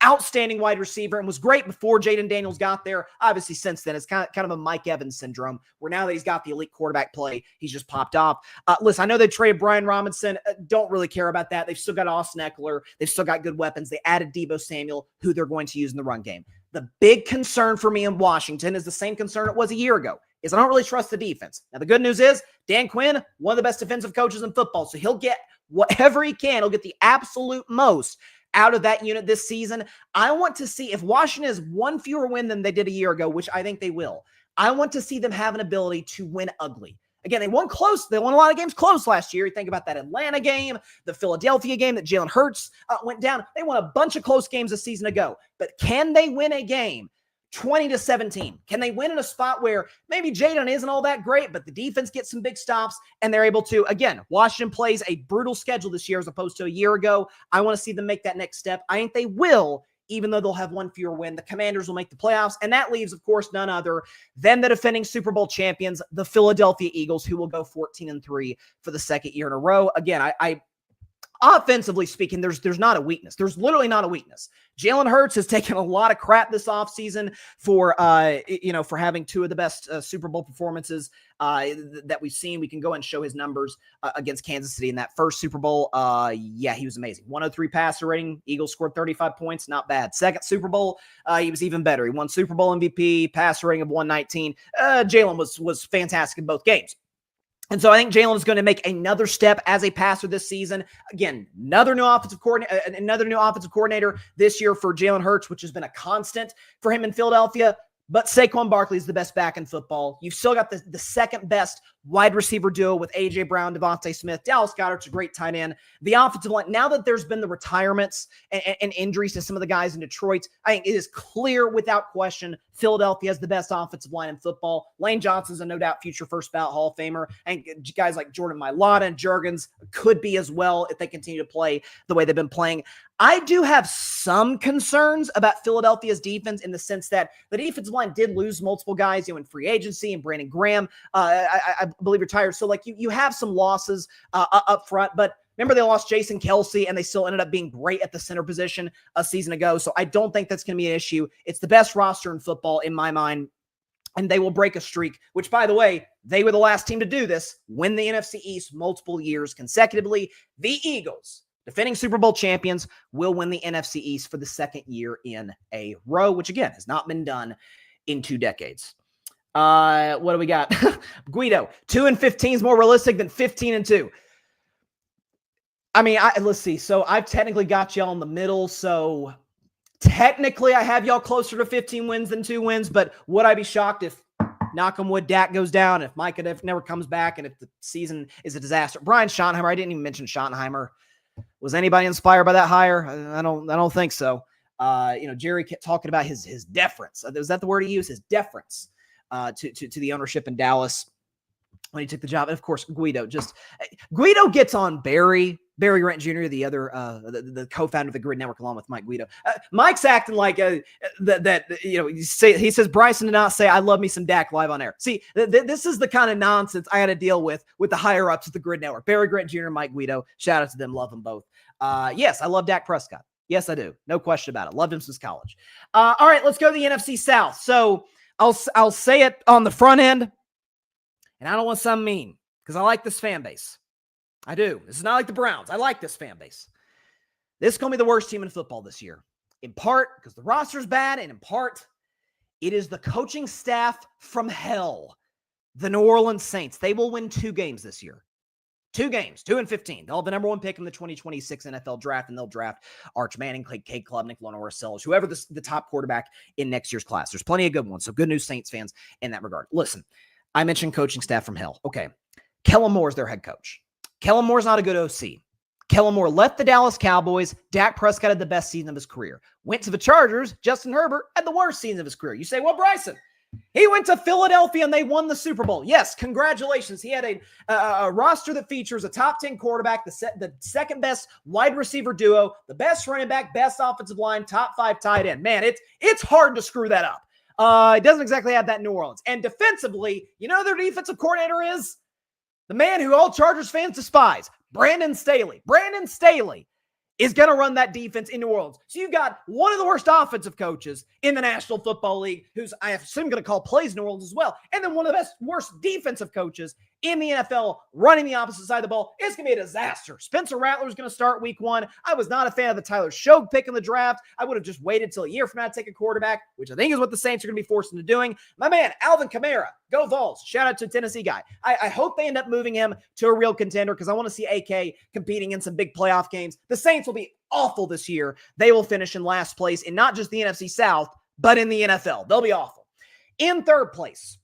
outstanding wide receiver and was great before Jaden Daniels got there. Obviously, since then, it's kind of a Mike Evans syndrome, where now that he's got the elite quarterback play, he's just popped off. Listen, I know they traded Brian Robinson. Don't really care about that. They've still got Austin Eckler. They've still got good weapons. They added Deebo Samuel, who they're going to use in the run game. The big concern for me in Washington is the same concern it was a year ago, is I don't really trust the defense. Now, the good news is Dan Quinn, one of the best defensive coaches in football, so he'll get whatever he can. He'll get the absolute most out of that unit this season. I want to see if Washington has 1 fewer win than they did a year ago, which I think they will. I want to see them have an ability to win ugly. Again, they won close. They won a lot of games close last year. You think about that Atlanta game, the Philadelphia game that Jalen Hurts went down. They won a bunch of close games a season ago. But can they win a game 20-17? Can they win in a spot where maybe Jaden isn't all that great, but the defense gets some big stops and they're able to, again, Washington plays a brutal schedule this year as opposed to a year ago. I want to see them make that next step. I think they will, even though they'll have 1 fewer win. The Commanders will make the playoffs, and that leaves, of course, none other than the defending Super Bowl champions, the Philadelphia Eagles, who will go 14-3 for the second year in a row. Again, I offensively speaking, there's not a weakness. There's literally not a weakness. Jalen Hurts has taken a lot of crap this offseason for having 2 of the best Super Bowl performances that we've seen. We can go and show his numbers against Kansas City in that first Super Bowl. He was amazing. 103 passer rating. Eagles scored 35 points. Not bad. Second Super Bowl, he was even better. He won Super Bowl MVP, passer rating of 119. Jalen was fantastic in both games. And so I think Jalen is going to make another step as a passer this season. Again, another new offensive coordinator this year for Jalen Hurts, which has been a constant for him in Philadelphia. But Saquon Barkley is the best back in football. You've still got the second best wide receiver duo with A.J. Brown, Devontae Smith. Dallas Goedert's a great tight end. The offensive line, now that there's been the retirements and injuries to some of the guys in Detroit, I think it is clear without question Philadelphia has the best offensive line in football. Lane Johnson's a no doubt future first ballot Hall of Famer. And guys like Jordan Mailata and Juergens could be as well if they continue to play the way they've been playing. I do have some concerns about Philadelphia's defense in the sense that the defensive line did lose multiple guys, in free agency, and Brandon Graham, I believe, retired. So, you have some losses up front, but remember they lost Jason Kelsey, and they still ended up being great at the center position a season ago. So I don't think that's going to be an issue. It's the best roster in football in my mind, and they will break a streak, which, by the way, they were the last team to do this, win the NFC East multiple years consecutively. The Eagles Defending Super Bowl champions will win the NFC East for the second year in a row, which again has not been done in 2 decades. What do we got? Guido, 2-15 is more realistic than 15-2. I mean, let's see. So I've technically got y'all in the middle. So technically I have y'all closer to 15 wins than 2 wins, but would I be shocked if, knock on wood, Dak goes down, if Micah never comes back, and if the season is a disaster? Brian Schottenheimer, I didn't even mention Schottenheimer. Was anybody inspired by that hire? I don't think so. Jerry kept talking about his deference. Was that the word he used? His deference to the ownership in Dallas when he took the job. And of course, Guido gets on Barry Rent Jr., the other the co-founder of the Grid Network, along with Mike Guido. Mike's acting like he says Bryson did not say I love me some Dak live on air. See, this is the kind of nonsense I had to deal with the higher ups of the Grid Network. Barry Grant Jr., Mike Guido. Shout out to them, love them both. Yes, I love Dak Prescott. Yes, I do. No question about it. Loved him since college. All right, let's go to the NFC South. So I'll say it on the front end, and I don't want to sound mean because I like this fan base. I do. This is not like the Browns. I like this fan base. This is going to be the worst team in football this year. In part because the roster's bad, and in part, it is the coaching staff from hell. The New Orleans Saints. They will win 2 games this year. 2 games, 2-15. They'll have the number 1 pick in the 2026 NFL draft, and they'll draft Arch Manning, Cade Klubnik, Lenore Sellers, whoever the top quarterback in next year's class. There's plenty of good ones. So good news, Saints fans, in that regard. Listen, I mentioned coaching staff from hell. Okay. Kellen Moore is their head coach. Kellen Moore's not a good OC. Kellen Moore left the Dallas Cowboys. Dak Prescott had the best season of his career. Went to the Chargers. Justin Herbert had the worst season of his career. You say, well, Bryson, he went to Philadelphia and they won the Super Bowl. Yes, congratulations. He had a roster that features a top 10 quarterback, the second best wide receiver duo, the best running back, best offensive line, top 5 tight end. Man, it's hard to screw that up. It doesn't exactly have that in New Orleans. And defensively, you know who their defensive coordinator is? The man who all Chargers fans despise, Brandon Staley. Brandon Staley is going to run that defense in New Orleans. So you've got one of the worst offensive coaches in the National Football League, who's, I assume, going to call plays New Orleans as well. And then one of the worst defensive coaches in the NFL running the opposite side of the ball. It's going to be a disaster. Spencer Rattler is going to start week 1. I was not a fan of the Tyler Shogue pick in the draft. I would have just waited till a year from now to take a quarterback, which I think is what the Saints are going to be forced into doing. My man, Alvin Kamara, go Vols. Shout out to a Tennessee guy. I hope they end up moving him to a real contender because I want to see AK competing in some big playoff games. The Saints will be awful this year. They will finish in last place in not just the NFC South, but in the NFL. They'll be awful. In third place,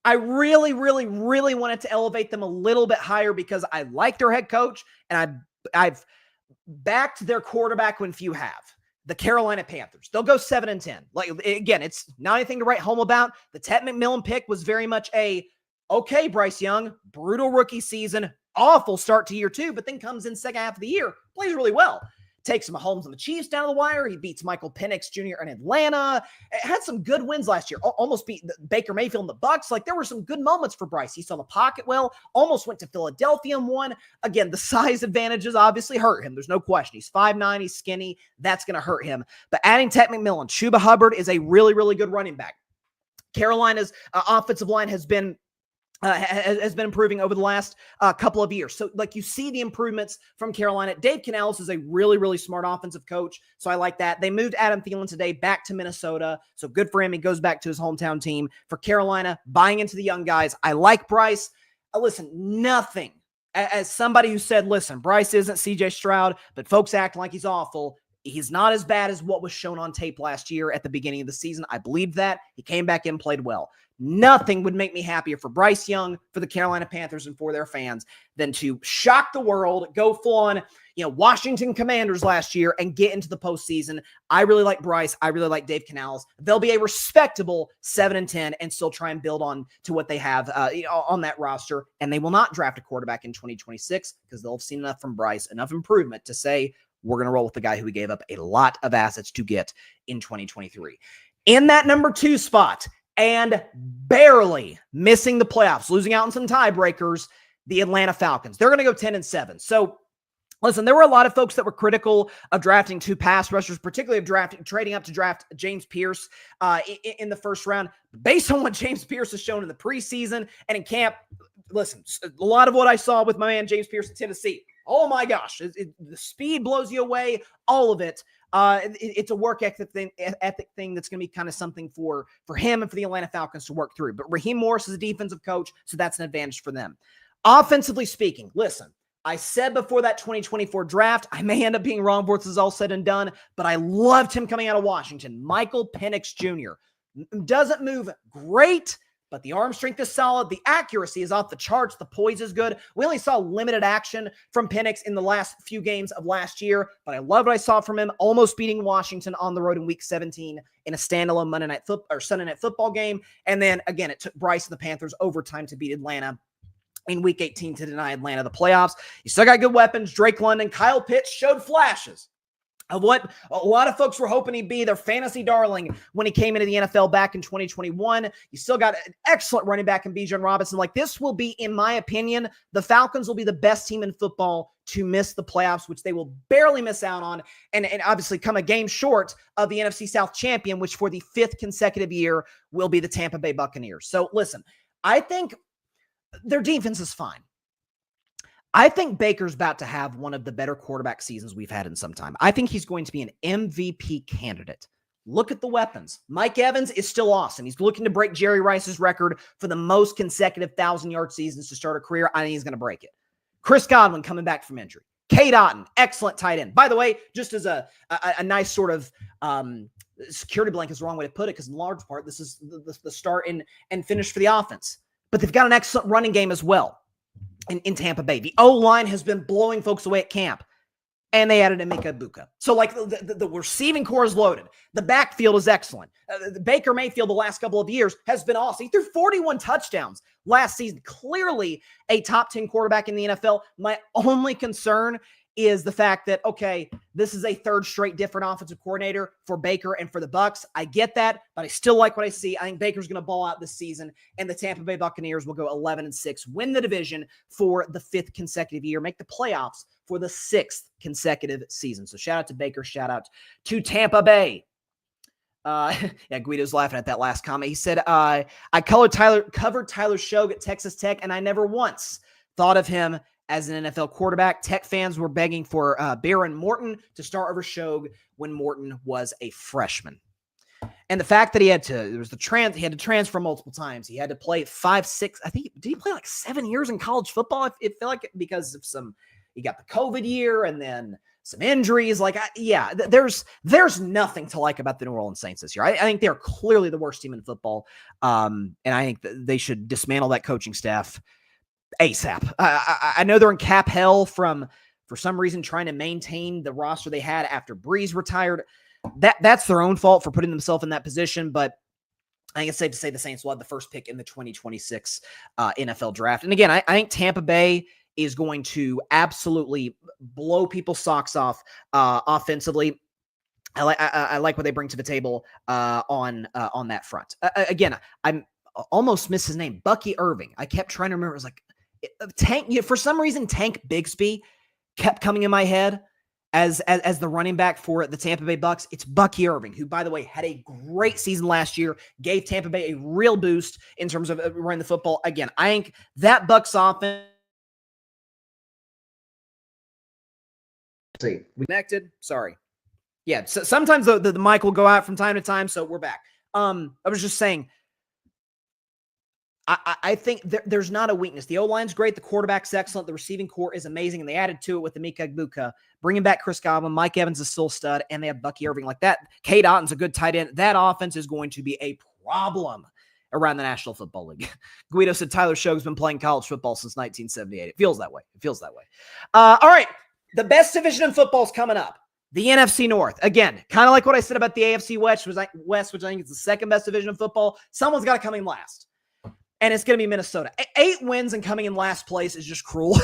I really, really, really wanted to elevate them a little bit higher because I like their head coach and I've backed their quarterback when few have. The Carolina Panthers. They'll go 7-10. Like, again, it's not anything to write home about. The Ted McMillan pick was very much okay, Bryce Young, brutal rookie season, awful start to year 2, but then comes in second half of the year, plays really well. Takes Mahomes and the Chiefs down to the wire. He beats Michael Penix Jr. in Atlanta. Had some good wins last year. Almost beat Baker Mayfield and the Bucs. Like, there were some good moments for Bryce. He saw the pocket well. Almost went to Philadelphia and won. Again, the size advantages obviously hurt him. There's no question. He's 5'9". He's skinny. That's going to hurt him. But adding Ted McMillan, Chuba Hubbard is a really, really good running back. Carolina's offensive line has been improving over the last couple of years. So, like, you see the improvements from Carolina. Dave Canales is a really, really smart offensive coach, so I like that. They moved Adam Thielen today back to Minnesota, so good for him. He goes back to his hometown team. For Carolina, buying into the young guys. I like Bryce. Listen, nothing. As somebody who said, listen, Bryce isn't CJ Stroud, but folks act like he's awful. He's not as bad as what was shown on tape last year at the beginning of the season. I believed that. He came back in, played well. Nothing would make me happier for Bryce Young, for the Carolina Panthers, and for their fans than to shock the world, go full on, Washington Commanders last year and get into the postseason. I really like Bryce. I really like Dave Canales. They'll be a respectable 7-10 and still try and build on to what they have on that roster. And they will not draft a quarterback in 2026 because they'll have seen enough from Bryce, enough improvement to say, we're going to roll with the guy who we gave up a lot of assets to get in 2023. In that number 2 spot, and barely missing the playoffs, losing out in some tiebreakers, the Atlanta Falcons. They're going to go 10-7. So, listen, there were a lot of folks that were critical of drafting 2 pass rushers, particularly of trading up to draft James Pierce in the first round. Based on what James Pierce has shown in the preseason and in camp, listen, a lot of what I saw with my man James Pierce in Tennessee, Oh my gosh, the speed blows you away, all of it. It's a work ethic thing that's going to be kind of something for him and for the Atlanta Falcons to work through. But Raheem Morris is a defensive coach, so that's an advantage for them. Offensively speaking, listen, I said before that 2024 draft, I may end up being wrong before this is all said and done, but I loved him coming out of Washington. Michael Penix Jr. doesn't move great, but the arm strength is solid. The accuracy is off the charts. The poise is good. We only saw limited action from Penix in the last few games of last year, but I loved what I saw from him, almost beating Washington on the road in Week 17 in a standalone Sunday Night Football game. And then, again, it took Bryce and the Panthers overtime to beat Atlanta in Week 18 to deny Atlanta the playoffs. You still got good weapons. Drake London, Kyle Pitts showed flashes of what a lot of folks were hoping he'd be, their fantasy darling when he came into the NFL back in 2021. You still got an excellent running back in Bijan Robinson. Like, this will be, in my opinion, the Falcons will be the best team in football to miss the playoffs, which they will barely miss out on, and obviously come a game short of the NFC South champion, which for the 5th consecutive year will be the Tampa Bay Buccaneers. So listen, I think their defense is fine. I think Baker's about to have one of the better quarterback seasons we've had in some time. I think he's going to be an MVP candidate. Look at the weapons. Mike Evans is still awesome. He's looking to break Jerry Rice's record for the most consecutive 1,000-yard seasons to start a career. I think he's going to break it. Chris Godwin coming back from injury. Cade Otton, excellent tight end. By the way, just as a nice sort of security blanket is the wrong way to put it, because in large part, this is the start and finish for the offense. But they've got an excellent running game as well in Tampa Bay. The O-line has been blowing folks away at camp, and they added Emeka Egbuka. So, like, the receiving core is loaded. The backfield is excellent. Baker Mayfield the last couple of years has been awesome. He threw 41 touchdowns last season. Clearly a top 10 quarterback in the NFL. My only concern is the fact that, okay, this is a third straight different offensive coordinator for Baker and for the Bucs. I get that, but I still like what I see. I think Baker's going to ball out this season, and the Tampa Bay Buccaneers will go 11-6, win the division for the 5th consecutive year, make the playoffs for the 6th consecutive season. So shout out to Baker, shout out to Tampa Bay. Yeah, Guido's laughing at that last comment. He said, I covered Tyler Shogue at Texas Tech, and I never once thought of him as an NFL quarterback. Tech fans were begging for Baron Morton to start over Shogue when Morton was a freshman. And the fact that he had to transfer multiple times. He had to play 5, 6, I think, did he play like 7 years in college football? It felt like it because of he got the COVID year and then some injuries. There's nothing to like about the New Orleans Saints this year. I think they're clearly the worst team in football. And I think they should dismantle that coaching staff ASAP. I know they're in cap hell for some reason, trying to maintain the roster they had after Breeze retired. That's their own fault for putting themselves in that position, but I think it's safe to say the Saints will have the first pick in the 2026 NFL draft. And again, I think Tampa Bay is going to absolutely blow people's socks off offensively. I like what they bring to the table on that front. Again, I'm almost missed his name, Bucky Irving. I kept trying to remember. It was like Tank. For some reason, Tank Bigsby kept coming in my head as the running back for the Tampa Bay Bucs. It's Bucky Irving, who, by the way, had a great season last year, gave Tampa Bay a real boost in terms of running the football. Again, I think that Bucs offense. See, we connected. Sorry. Yeah, so sometimes the mic will go out from time to time, so we're back. I was just saying, I think there's not a weakness. The O-line's great. The quarterback's excellent. The receiving core is amazing, and they added to it with Emeka Egbuka, bringing back Chris Godwin. Mike Evans is still a stud, and they have Bucky Irving like that. Cade Otton's a good tight end. That offense is going to be a problem around the National Football League. Guido said Tyler Shogue's been playing college football since 1978. It feels that way. All right, the best division in football is coming up. The NFC North. Again, kind of like what I said about the AFC West, which I think is the second best division of football. Someone's got to come in last. And it's going to be Minnesota. 8 wins and coming in last place is just cruel.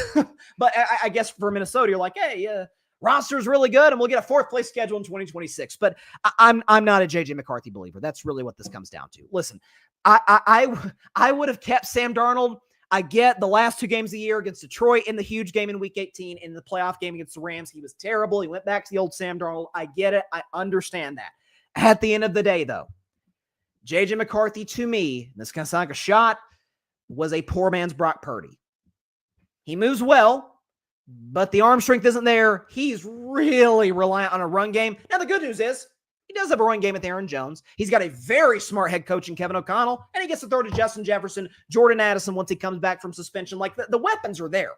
But I guess for Minnesota, you're like, hey, roster's really good, and we'll get a 4th place schedule in 2026. But I'm not a J.J. McCarthy believer. That's really what this comes down to. Listen, I would have kept Sam Darnold. I get the last 2 games of the year against Detroit in the huge game in Week 18, in the playoff game against the Rams. He was terrible. He went back to the old Sam Darnold. I get it. I understand that. At the end of the day, though, J.J. McCarthy, to me, this kind of sounds like a shot, was a poor man's Brock Purdy. He moves well, but the arm strength isn't there. He's really reliant on a run game. Now, the good news is he does have a run game with Aaron Jones. He's got a very smart head coach in Kevin O'Connell, and he gets to throw to Justin Jefferson, Jordan Addison once he comes back from suspension. Like, the weapons are there.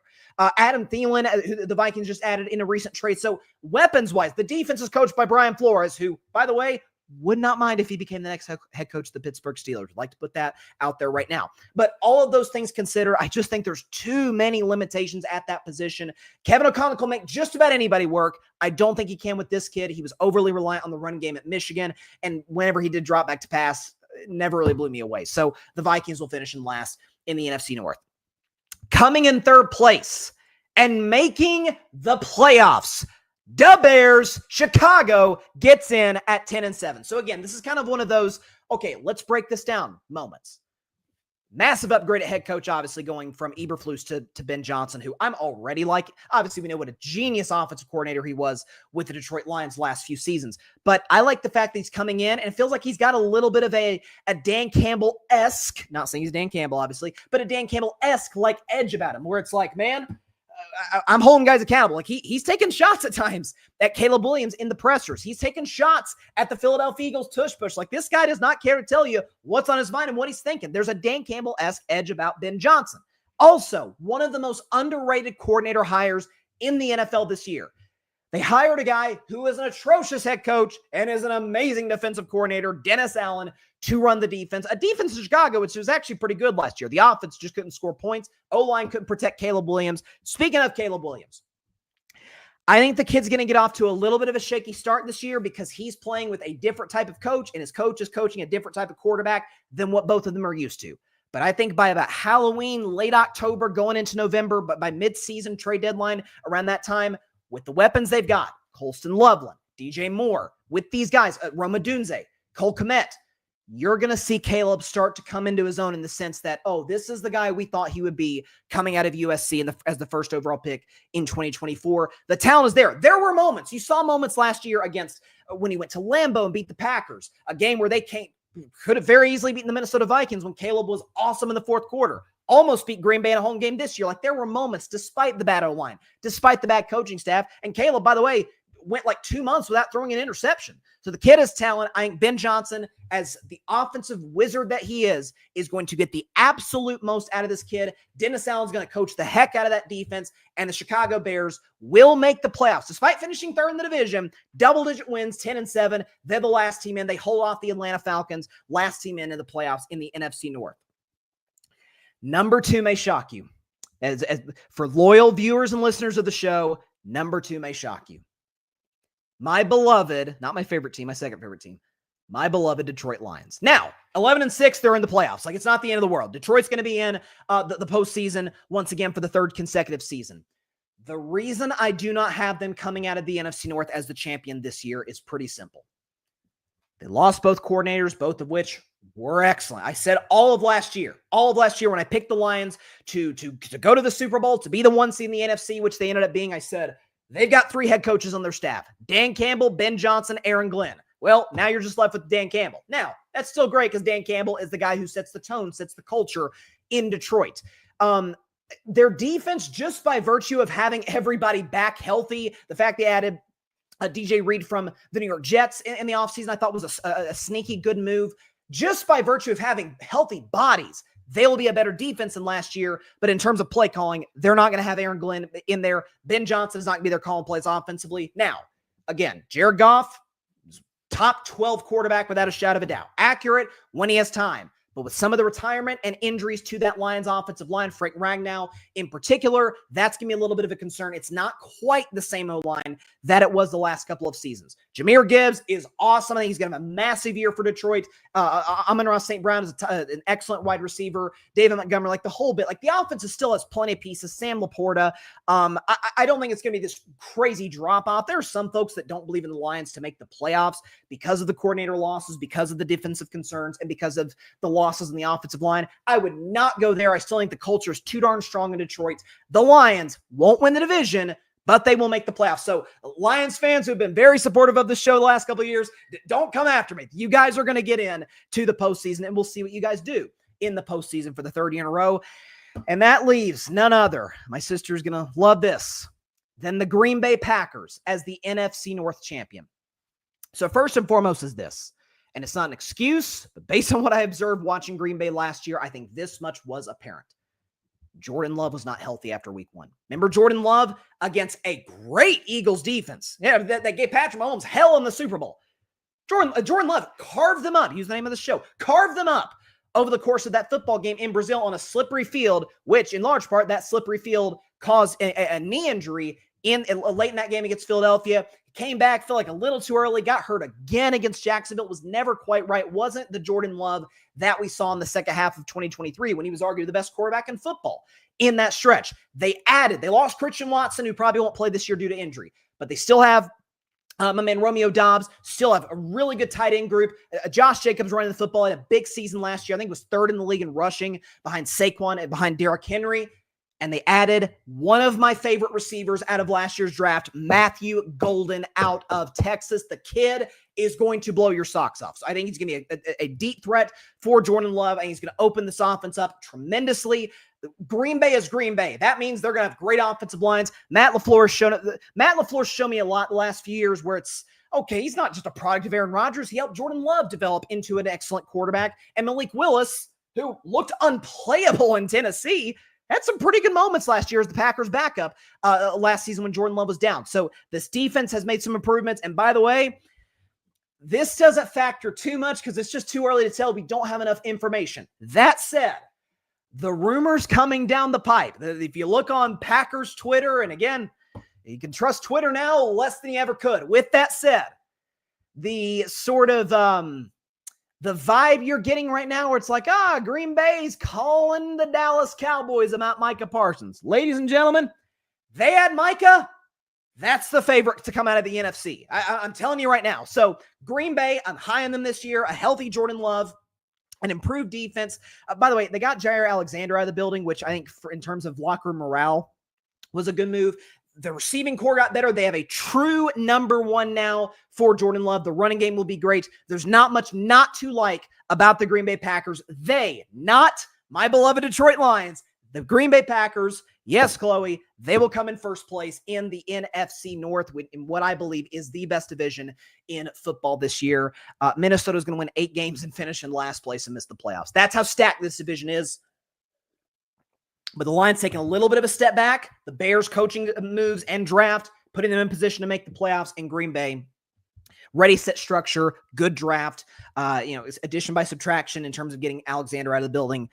Adam Thielen, who the Vikings just added in a recent trade. So weapons-wise, the defense is coached by Brian Flores, who, by the way, would not mind if he became the next head coach of the Pittsburgh Steelers. I'd like to put that out there right now. But all of those things considered, I just think there's too many limitations at that position. Kevin O'Connell can make just about anybody work. I don't think he can with this kid. He was overly reliant on the run game at Michigan, and whenever he did drop back to pass, it never really blew me away. So the Vikings will finish in last in the NFC North. Coming in third place and making the playoffs, the Bears. Chicago gets in at 10-7. So again, this is kind of one of those, okay, let's break this down moments. Massive upgrade at head coach, obviously, going from Eberflus to Ben Johnson, who I'm already like. Obviously, we know what a genius offensive coordinator he was with the Detroit Lions last few seasons. But I like the fact that he's coming in, and it feels like he's got a little bit of a Dan Campbell-esque, not saying he's Dan Campbell, obviously, but a Dan Campbell-esque like edge about him, where it's like, man, I'm holding guys accountable. Like he's taking shots at times at Caleb Williams in the pressers. He's taking shots at the Philadelphia Eagles tush push. Like, this guy does not care to tell you what's on his mind and what he's thinking. There's a Dan Campbell-esque edge about Ben Johnson. Also, one of the most underrated coordinator hires in the NFL this year. They hired a guy who is an atrocious head coach and is an amazing defensive coordinator, Dennis Allen, to run the defense. A defense in Chicago, which was actually pretty good last year. The offense just couldn't score points. O-line couldn't protect Caleb Williams. Speaking of Caleb Williams, I think the kid's going to get off to a little bit of a shaky start this year because he's playing with a different type of coach, and his coach is coaching a different type of quarterback than what both of them are used to. But I think by about Halloween, late October, going into November, but by mid-season trade deadline, around that time, with the weapons they've got, Colston Loveland, DJ Moore, with these guys, Roma Dunze, Cole Kmet, you're going to see Caleb start to come into his own in the sense that, oh, this is the guy we thought he would be coming out of USC as the first overall pick in 2024. The talent is there. There were moments. You saw moments last year against when he went to Lambeau and beat the Packers, a game where they could have very easily beaten the Minnesota Vikings when Caleb was awesome in the fourth quarter. Almost beat Green Bay in a home game this year. Like, there were moments, despite the bad O-line, despite the bad coaching staff. And Caleb, by the way, went like 2 months without throwing an interception. So the kid has talent. I think Ben Johnson, as the offensive wizard that he is going to get the absolute most out of this kid. Dennis Allen's going to coach the heck out of that defense, and the Chicago Bears will make the playoffs. Despite finishing third in the division, double-digit wins, 10-7. They're the last team in. They hold off the Atlanta Falcons, last team in the playoffs in the NFC North. Number 2 may shock you. As for loyal viewers and listeners of the show, number 2 may shock you. My beloved, not my favorite team, my second favorite team, my beloved Detroit Lions. Now, 11-6, they're in the playoffs. Like, it's not the end of the world. Detroit's going to be in the postseason once again for the third consecutive season. The reason I do not have them coming out of the NFC North as the champion this year is pretty simple. They lost both coordinators, both of which were excellent. I said all of last year when I picked the Lions to go to the Super Bowl, to be the 1 seed in the NFC, which they ended up being, I said, they've got 3 head coaches on their staff: Dan Campbell, Ben Johnson, Aaron Glenn. Well, now you're just left with Dan Campbell. Now, that's still great because Dan Campbell is the guy who sets the tone, sets the culture in Detroit. Their defense, just by virtue of having everybody back healthy, the fact they added DJ Reed from the New York Jets in the offseason, I thought was a sneaky good move. Just by virtue of having healthy bodies, they'll be a better defense than last year. But in terms of play calling, they're not going to have Aaron Glenn in there. Ben Johnson is not going to be there calling plays offensively. Now, again, Jared Goff, top 12 quarterback without a shadow of a doubt. Accurate when he has time. But with some of the retirement and injuries to that Lions offensive line, Frank Ragnow in particular, that's going to be a little bit of a concern. It's not quite the same O-line that it was the last couple of seasons. Jahmyr Gibbs is awesome. I think he's going to have a massive year for Detroit. Amon-Ra St. Brown is an excellent wide receiver. David Montgomery, like the whole bit. Like, the offense still has plenty of pieces. Sam Laporta. I don't think it's going to be this crazy drop-off. There are some folks that don't believe in the Lions to make the playoffs because of the coordinator losses, because of the defensive concerns, and because of the losses in the offensive line. I would not go there. I still think the culture is too darn strong in Detroit. The Lions won't win the division, but they will make the playoffs. So Lions fans who have been very supportive of the show the last couple of years, don't come after me. You guys are going to get in to the postseason, and we'll see what you guys do in the postseason for the third year in a row. And that leaves none other. My sister's going to love this. than the Green Bay Packers as the NFC North champion. So first and foremost is this, and it's not an excuse, but based on what I observed watching Green Bay last year, I think this much was apparent. Jordan Love was not healthy after week 1. Remember Jordan Love against a great Eagles defense? Yeah, that gave Patrick Mahomes hell in the Super Bowl. Jordan Love carved them up. Use the name of the show. Carved them up over the course of that football game in Brazil on a slippery field, which in large part, that slippery field caused a knee injury late in that game against Philadelphia. Came back, felt like a little too early, got hurt again against Jacksonville, was never quite right. Wasn't the Jordan Love that we saw in the second half of 2023 when he was arguably the best quarterback in football in that stretch. They lost Christian Watson, who probably won't play this year due to injury, but they still have my man Romeo Doubs, still have a really good tight end group. Josh Jacobs running the football, had a big season last year. I think was 3rd in the league in rushing behind Saquon and behind Derrick Henry. And they added one of my favorite receivers out of last year's draft, Matthew Golden out of Texas. The kid is going to blow your socks off. So I think he's going to be a deep threat for Jordan Love, and he's going to open this offense up tremendously. Green Bay is Green Bay. That means they're going to have great offensive lines. Matt LaFleur's shown me a lot the last few years where it's, okay, he's not just a product of Aaron Rodgers. He helped Jordan Love develop into an excellent quarterback. And Malik Willis, who looked unplayable in Tennessee, had some pretty good moments last year as the Packers backup last season when Jordan Love was down. So this defense has made some improvements. And by the way, this doesn't factor too much because it's just too early to tell. We don't have enough information. That said, the rumors coming down the pipe, if you look on Packers Twitter, and again, you can trust Twitter now less than you ever could. With that said, the sort of the vibe you're getting right now where it's like, Green Bay's calling the Dallas Cowboys about Micah Parsons. Ladies and gentlemen, they had Micah. That's the favorite to come out of the NFC. I'm telling you right now. So Green Bay, I'm high on them this year. A healthy Jordan Love, an improved defense. By the way, they got Jair Alexander out of the building, which I think in terms of locker room morale was a good move. The receiving core got better. They have a true number 1 now for Jordan Love. The running game will be great. There's not much not to like about the Green Bay Packers. They, not my beloved Detroit Lions, the Green Bay Packers, yes, Chloe, they will come in first place in the NFC North in what I believe is the best division in football this year. Minnesota is going to win 8 games and finish in last place and miss the playoffs. That's how stacked this division is. But the Lions taking a little bit of a step back. The Bears coaching moves and draft, putting them in position to make the playoffs in Green Bay. Ready, set, structure, good draft. It's addition by subtraction in terms of getting Alexander out of the building.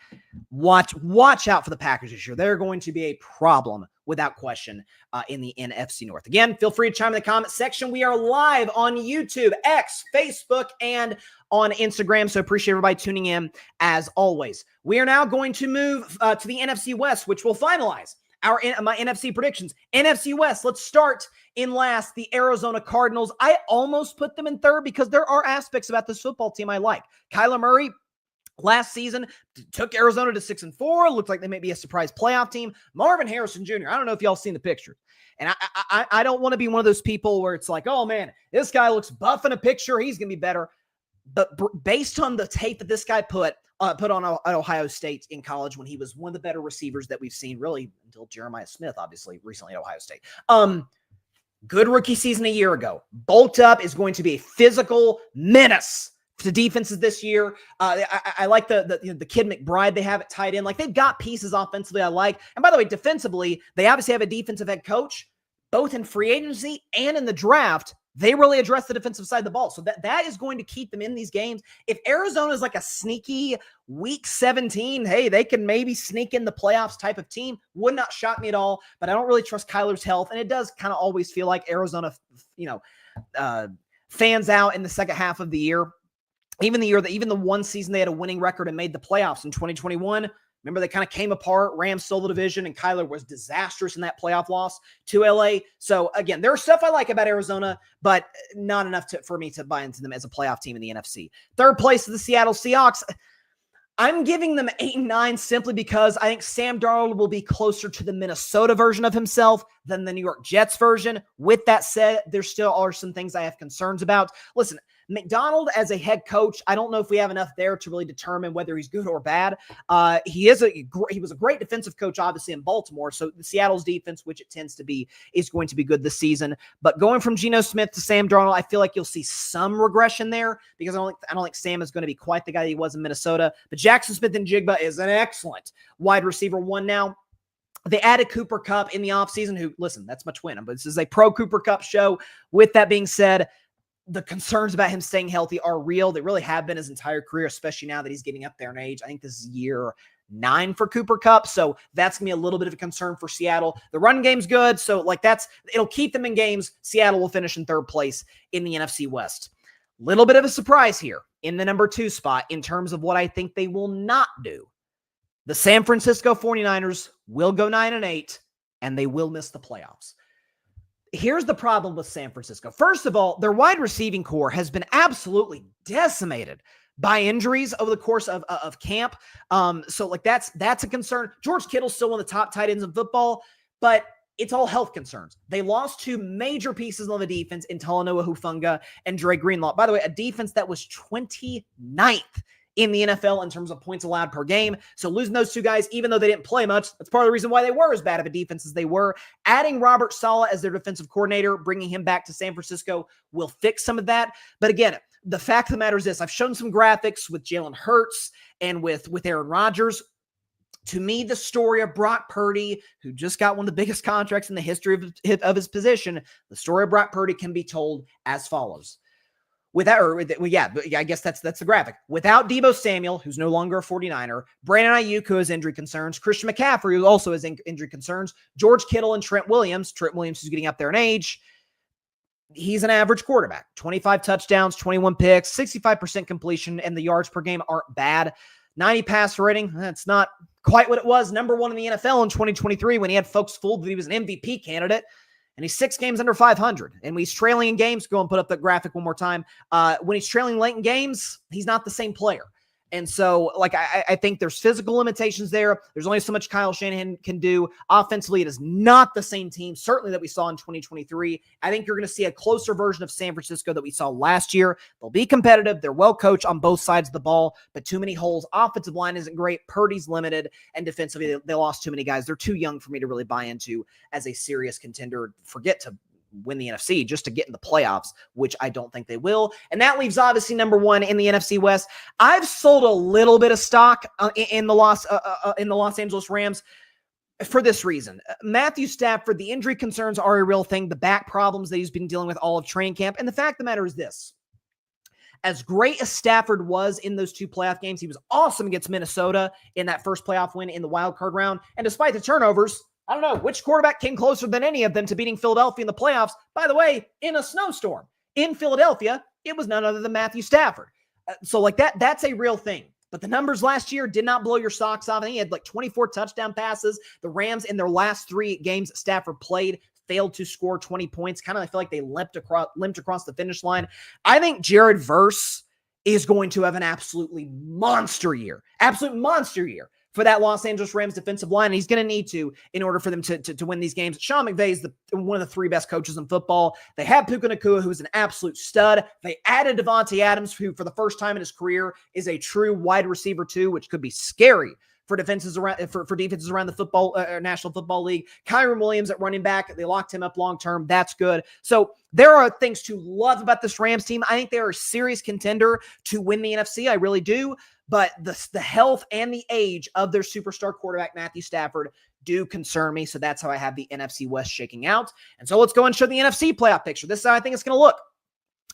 Watch out for the Packers this year. They're going to be a problem without question in the NFC North. Again, feel free to chime in the comment section. We are live on YouTube, X, Facebook, and on Instagram. So appreciate everybody tuning in as always. We are now going to move to the NFC West, which will finalize my NFC predictions. NFC West, let's start in last, the Arizona Cardinals. I almost put them in third because there are aspects about this football team I like. Kyler Murray, last season, took Arizona to 6-4. Looked like they may be a surprise playoff team. Marvin Harrison Jr., I don't know if y'all seen the picture. And I don't want to be one of those people where it's like, oh man, this guy looks buff in a picture. He's going to be better. But based on the tape that this guy put on at Ohio State in college when he was one of the better receivers that we've seen really until Jeremiah Smith, obviously, recently at Ohio State. Good rookie season a year ago. Bulked up, is going to be a physical menace to defenses this year. I like the kid McBride they have at tight end. Like, they've got pieces offensively I like. And by the way, defensively, they obviously have a defensive head coach, both in free agency and in the draft. They really address the defensive side of the ball. So that is going to keep them in these games. If Arizona is like a sneaky week 17, hey, they can maybe sneak in the playoffs type of team. Would not shock me at all, but I don't really trust Kyler's health. And it does kind of always feel like Arizona, fans out in the second half of the year. Even the one season they had a winning record and made the playoffs in 2021. Remember, they kind of came apart. Rams stole the division, and Kyler was disastrous in that playoff loss to LA. So, again, there's stuff I like about Arizona, but not enough for me to buy into them as a playoff team in the NFC. Third place is the Seattle Seahawks. I'm giving them 8 and 9 simply because I think Sam Darnold will be closer to the Minnesota version of himself than the New York Jets version. With that said, there still are some things I have concerns about. Listen, McDonald as a head coach, I don't know if we have enough there to really determine whether he's good or bad. He was a great defensive coach, obviously, in Baltimore. So the Seattle's defense, which it tends to be, is going to be good this season. But going from Geno Smith to Sam Darnold, I feel like you'll see some regression there because I don't think Sam is going to be quite the guy that he was in Minnesota. But Jackson Smith-Njigba is an excellent wide receiver one now. They added Cooper Kupp in the offseason, who, listen, that's much win. But this is a pro Cooper Kupp show. With that being said, the concerns about him staying healthy are real. They really have been his entire career, especially now that he's getting up there in age. I think this is year 9 for Cooper Kupp. So that's going to be a little bit of a concern for Seattle. The run game's good. So it'll keep them in games. Seattle will finish in 3rd place in the NFC West. Little bit of a surprise here in the number 2 spot in terms of what I think they will not do. The San Francisco 49ers will go 9-8 and they will miss the playoffs. Here's the problem with San Francisco. First of all, their wide receiving core has been absolutely decimated by injuries over the course of camp. So that's a concern. George Kittle's still one of the top tight ends in football, but it's all health concerns. They lost 2 major pieces of the defense in Talanoa Hufanga and Dre Greenlaw. By the way, a defense that was 29th in the NFL in terms of points allowed per game. So losing those 2 guys, even though they didn't play much, that's part of the reason why they were as bad of a defense as they were. Adding Robert Saleh as their defensive coordinator, bringing him back to San Francisco will fix some of that. But again, the fact of the matter is this. I've shown some graphics with Jalen Hurts and with Aaron Rodgers. To me, the story of Brock Purdy, who just got one of the biggest contracts in the history of his position, the story of Brock Purdy can be told as follows. I guess that's the graphic. Without Deebo Samuel, who's no longer a 49er, Brandon Ayuk, who has injury concerns, Christian McCaffrey, who also has injury concerns, George Kittle and Trent Williams, who's getting up there in age, he's an average quarterback. 25 touchdowns, 21 picks, 65% completion, and the yards per game aren't bad. 90 passer rating, that's not quite what it was. Number 1 in the NFL in 2023 when he had folks fooled that he was an MVP candidate. And he's 6 games under 500. And when he's trailing in games, go and put up the graphic one more time. When he's trailing late in games, he's not the same player. And so, I think there's physical limitations there. There's only so much Kyle Shanahan can do. Offensively, it is not the same team, certainly that we saw in 2023. I think you're going to see a closer version of San Francisco that we saw last year. They'll be competitive. They're well coached on both sides of the ball, but too many holes. Offensive line isn't great. Purdy's limited. And defensively, they lost too many guys. They're too young for me to really buy into as a serious contender. Forget to win the NFC, just to get in the playoffs, which I don't think they will. And that leaves obviously number 1 in the NFC West. I've sold a little bit of stock in the Los Angeles Rams for this reason. Matthew Stafford, the injury concerns are a real thing. The back problems that he's been dealing with all of training camp. And the fact of the matter is this. As great as Stafford was in those 2 playoff games, he was awesome against Minnesota in that first playoff win in the wild card round. And despite the turnovers, I don't know which quarterback came closer than any of them to beating Philadelphia in the playoffs. By the way, in a snowstorm in Philadelphia, it was none other than Matthew Stafford. That's a real thing. But the numbers last year did not blow your socks off. I think he had 24 touchdown passes. The Rams in their last 3 games Stafford played failed to score 20 points. I feel like they limped across the finish line. I think Jared Verse is going to have an absolute monster year for that Los Angeles Rams defensive line. And he's going to need to in order for them to win these games. Sean McVay is one of the 3 best coaches in football. They have Puka Nacua, who's an absolute stud. They added Devontae Adams, who for the first time in his career is a true wide receiver too, which could be scary for defenses around the football National Football League. Kyron Williams at running back, they locked him up long term. That's good. So there are things to love about this Rams team. I think they are a serious contender to win the NFC. I really do. But the health and the age of their superstar quarterback, Matthew Stafford, do concern me. So that's how I have the NFC West shaking out. And so let's go and show the NFC playoff picture. This is how I think it's going to look.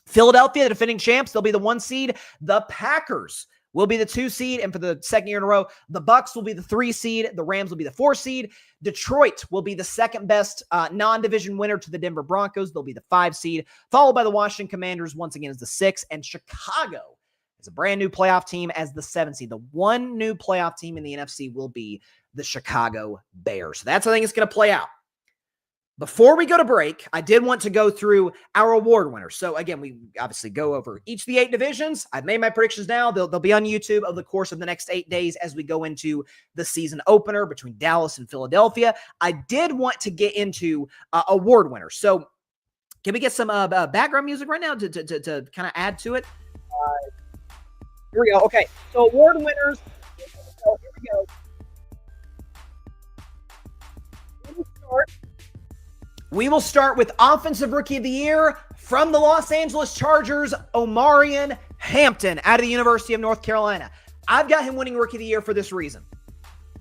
Philadelphia, the defending champs, they'll be the 1 seed. The Packers will be the 2 seed. And for the second year in a row, the Bucs will be the 3 seed. The Rams will be the 4 seed. Detroit will be the second best non-division winner to the Denver Broncos. They'll be the 5 seed, followed by the Washington Commanders once again as the 6. And Chicago is a brand new playoff team as the 7 seed. The one new playoff team in the NFC will be the Chicago Bears. So that's how I think it's going to play out. Before we go to break, I did want to go through our award winners. So again, we obviously go over each of the 8 divisions. I've made my predictions now. They'll be on YouTube over the course of the next 8 days as we go into the season opener between Dallas and Philadelphia. I did want to get into award winners. So can we get some background music right now to kind of add to it? Here we go. Okay, so award winners. So here we go. We will start with Offensive Rookie of the Year from the Los Angeles Chargers, Omarion Hampton out of the University of North Carolina. I've got him winning Rookie of the Year for this reason.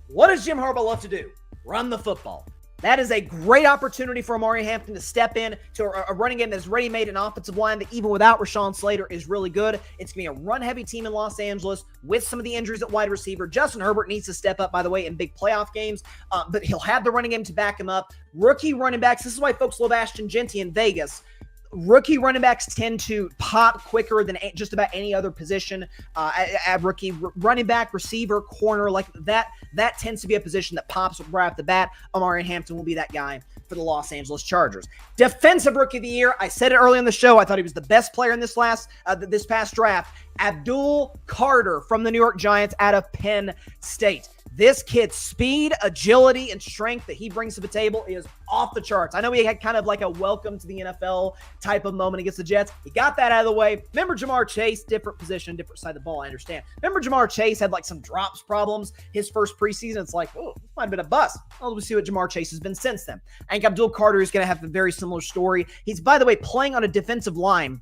What does Jim Harbaugh love to do? Run the football. That is a great opportunity for Omarion Hampton to step in to a running game that's ready-made, an offensive line that even without Rashawn Slater is really good. It's going to be a run-heavy team in Los Angeles with some of the injuries at wide receiver. Justin Herbert needs to step up, by the way, in big playoff games, but he'll have the running game to back him up. Rookie running backs, this is why folks love Ashton Genty in Vegas. Rookie running backs tend to pop quicker than just about any other position at rookie. Running back, receiver, corner, like that tends to be a position that pops right off the bat. Omarion Hampton will be that guy for the Los Angeles Chargers. Defensive Rookie of the Year, I said it early in the show, I thought he was the best player in this past draft. Abdul Carter from the New York Giants out of Penn State. This kid's speed, agility, and strength that he brings to the table is off the charts. I know he had kind of like a welcome to the NFL type of moment against the Jets. He got that out of the way. Remember Jamar Chase, different position, different side of the ball, I understand. Remember Jamar Chase had like some drops problems his first preseason. It's like, oh, this might have been a bust. Well, we'll see what Jamar Chase has been since then. I think Abdul Carter is going to have a very similar story. He's, by the way, playing on a defensive line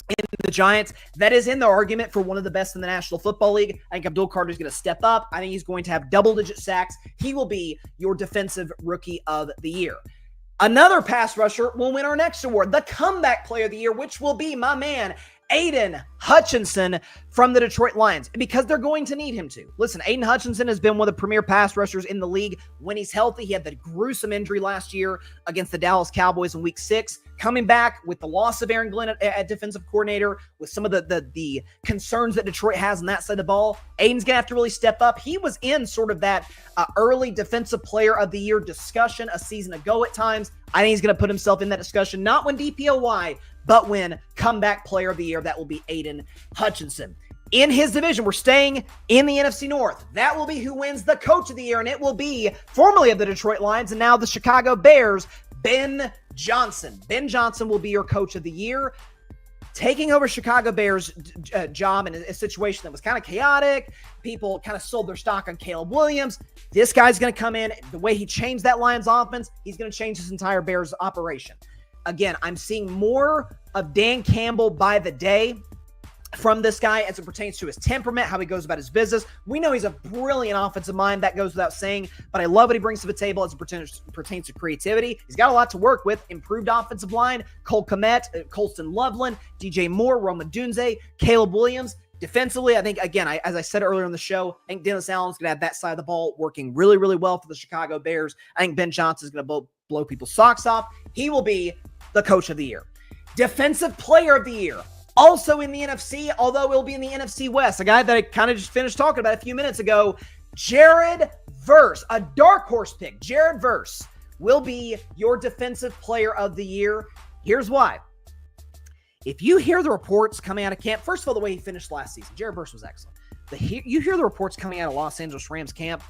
in the Giants that is in the argument for one of the best in the National Football League. I think Abdul Carter is going to step up. I think he's going to have double-digit sacks. He will be your Defensive Rookie of the Year. Another pass rusher will win our next award, the Comeback Player of the Year, which will be my man, Aiden Hutchinson from the Detroit Lions, because they're going to need him to. Listen, Aiden Hutchinson has been one of the premier pass rushers in the league when he's healthy. He had the gruesome injury last year against the Dallas Cowboys in Week 6. Coming back with the loss of Aaron Glenn at defensive coordinator, with some of the concerns that Detroit has on that side of the ball, Aiden's going to have to really step up. He was in sort of that early Defensive Player of the Year discussion a season ago at times. I think he's going to put himself in that discussion, not when DPOY, but when Comeback Player of the Year. That will be Aiden Hutchinson. In his division, we're staying in the NFC North. That will be who wins the Coach of the Year, and it will be formerly of the Detroit Lions and now the Chicago Bears, Ben Johnson. Ben Johnson will be your Coach of the Year, taking over Chicago Bears' job in a situation that was kind of chaotic. People kind of sold their stock on Caleb Williams. This guy's going to come in. The way he changed that Lions offense, he's going to change his entire Bears operation. Again, I'm seeing more of Dan Campbell by the day from this guy as it pertains to his temperament, how he goes about his business. We know he's a brilliant offensive mind. That goes without saying, but I love what he brings to the table as it pertains to creativity. He's got a lot to work with. Improved offensive line, Cole Kmet, Colston Loveland, DJ Moore, Roma Dunze, Caleb Williams. Defensively, I think, again, as I said earlier in the show, I think Dennis Allen's going to have that side of the ball working really, really well for the Chicago Bears. I think Ben Johnson is going to blow people's socks off. He will be the Coach of the Year. Defensive Player of the Year. Also in the NFC, although it'll be in the NFC West, a guy that I kind of just finished talking about a few minutes ago, Jared Verse, a dark horse pick. Jared Verse will be your Defensive Player of the Year. Here's why. If you hear the reports coming out of camp, first of all, the way he finished last season, Jared Verse was excellent. You hear the reports coming out of Los Angeles Rams camp,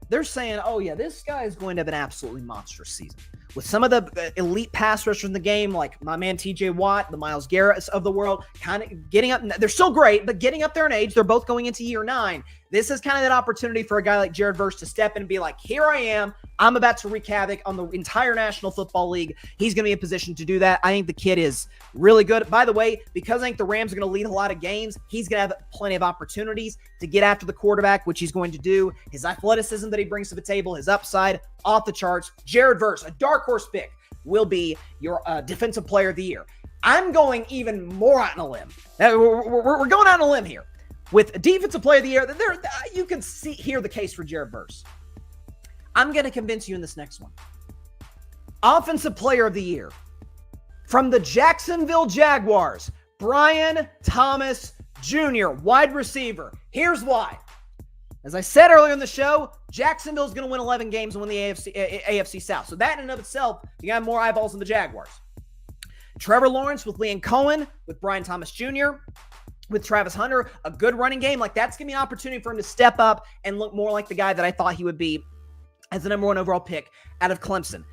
they're saying, oh yeah, this guy is going to have an absolutely monstrous season. With some of the elite pass rushers in the game, like my man TJ Watt, the Myles Garrett's of the world, kind of getting up. They're still great, but getting up there in age, they're both going into year 9. This is kind of that opportunity for a guy like Jared Verse to step in and be like, here I am. I'm about to wreak havoc on the entire National Football League. He's going to be in position to do that. I think the kid is really good. By the way, because I think the Rams are going to lead a lot of games, he's going to have plenty of opportunities to get after the quarterback, which he's going to do. His athleticism that he brings to the table, his upside, off the charts. Jared Verse, a dark horse pick, will be your Defensive Player of the Year. I'm going even more out on a limb. We're going out on a limb here. With Defensive Player of the Year, you can hear the case for Jared Verse. I'm going to convince you in this next one. Offensive Player of the Year from the Jacksonville Jaguars, Brian Thomas Jr., wide receiver. Here's why. As I said earlier in the show, Jacksonville's going to win 11 games and win the AFC South. So that in and of itself, you got more eyeballs than the Jaguars. Trevor Lawrence with Liam Cohen, with Brian Thomas Jr., with Travis Hunter, a good running game. Like, that's going to be an opportunity for him to step up and look more like the guy that I thought he would be as the number 1 overall pick out of Clemson.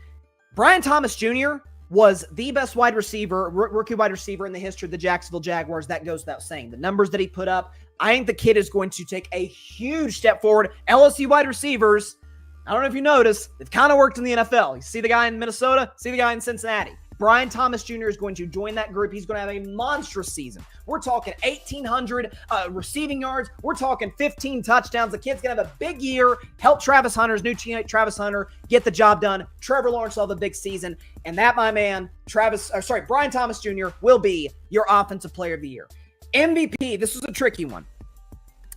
Brian Thomas Jr. was the best rookie wide receiver in the history of the Jacksonville Jaguars. That goes without saying. The numbers that he put up, I think the kid is going to take a huge step forward. LSU wide receivers, I don't know if you noticed, they've kind of worked in the NFL. You see the guy in Minnesota, see the guy in Cincinnati. Brian Thomas Jr. is going to join that group. He's going to have a monstrous season. We're talking 1,800 receiving yards. We're talking 15 touchdowns. The kid's going to have a big year, help Travis Hunter's new teammate, Travis Hunter, get the job done. Trevor Lawrence will have a big season. And that, my man, Brian Thomas Jr. will be your Offensive Player of the Year. MVP, this was a tricky one.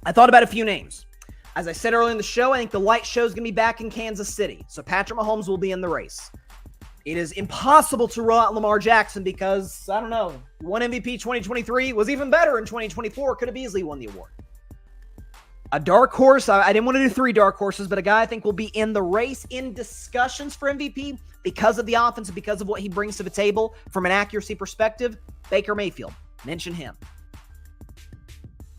I thought about a few names. As I said earlier in the show, I think the light show is going to be back in Kansas City. So Patrick Mahomes will be in the race. It is impossible to rule out Lamar Jackson because, I don't know, won MVP 2023, was even better in 2024, could have easily won the award. A dark horse, I didn't want to do 3 dark horses, but a guy I think will be in the race, in discussions for MVP because of the offense and because of what he brings to the table from an accuracy perspective, Baker Mayfield. Mention him.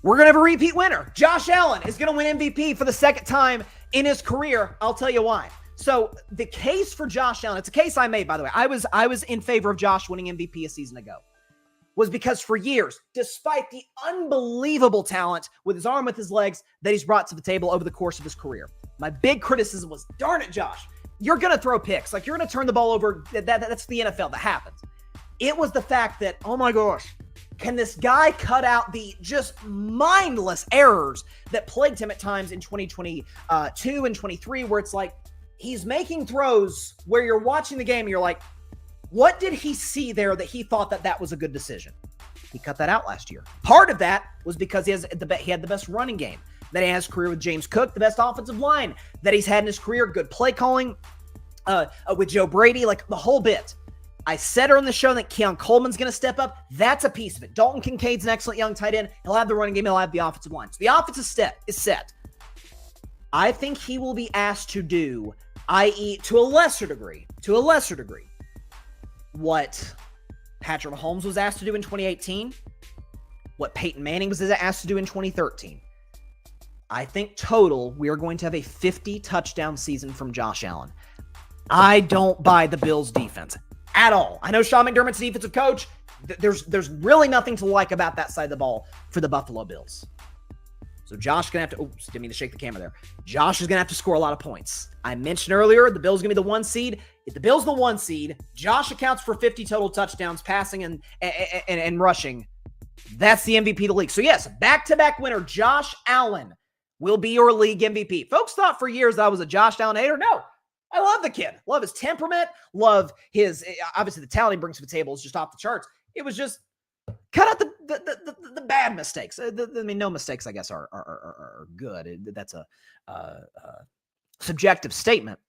We're going to have a repeat winner. Josh Allen is going to win MVP for the second time in his career. I'll tell you why. So the case for Josh Allen, it's a case I made, by the way. I was in favor of Josh winning MVP a season ago. Was because for years, despite the unbelievable talent with his arm, with his legs that he's brought to the table over the course of his career, my big criticism was, darn it, Josh, you're going to throw picks. Like, you're going to turn the ball over. That's the NFL. That happens. It was the fact that, oh my gosh, can this guy cut out the just mindless errors that plagued him at times in 2022 and 23, where it's like, he's making throws where you're watching the game and you're like, what did he see there that he thought that was a good decision? He cut that out last year. Part of that was because he had the best running game that he has career with James Cook, the best offensive line that he's had in his career, good play calling with Joe Brady, like the whole bit. I said on the show that Keon Coleman's going to step up. That's a piece of it. Dalton Kincaid's an excellent young tight end. He'll have the running game. He'll have the offensive line. So the offense is set. I think he will be asked to do, i.e., to a lesser degree, what Patrick Mahomes was asked to do in 2018, what Peyton Manning was asked to do in 2013. I think total, we are going to have a 50-touchdown season from Josh Allen. I don't buy the Bills' defense at all. I know Sean McDermott's defensive coach. There's really nothing to like about that side of the ball for the Buffalo Bills. So Josh is going to have to, didn't mean to shake the camera there. Josh is going to have to score a lot of points. I mentioned earlier, the Bills are going to be the 1 seed. If the Bills are the 1 seed, Josh accounts for 50 total touchdowns, passing and rushing. That's the MVP of the league. So yes, back-to-back winner Josh Allen will be your league MVP. Folks thought for years that I was a Josh Allen hater. No, I love the kid. Love his temperament. Love his, obviously the talent he brings to the table is just off the charts. It was just, cut out the bad mistakes. No mistakes, I guess, are good. That's a subjective statement.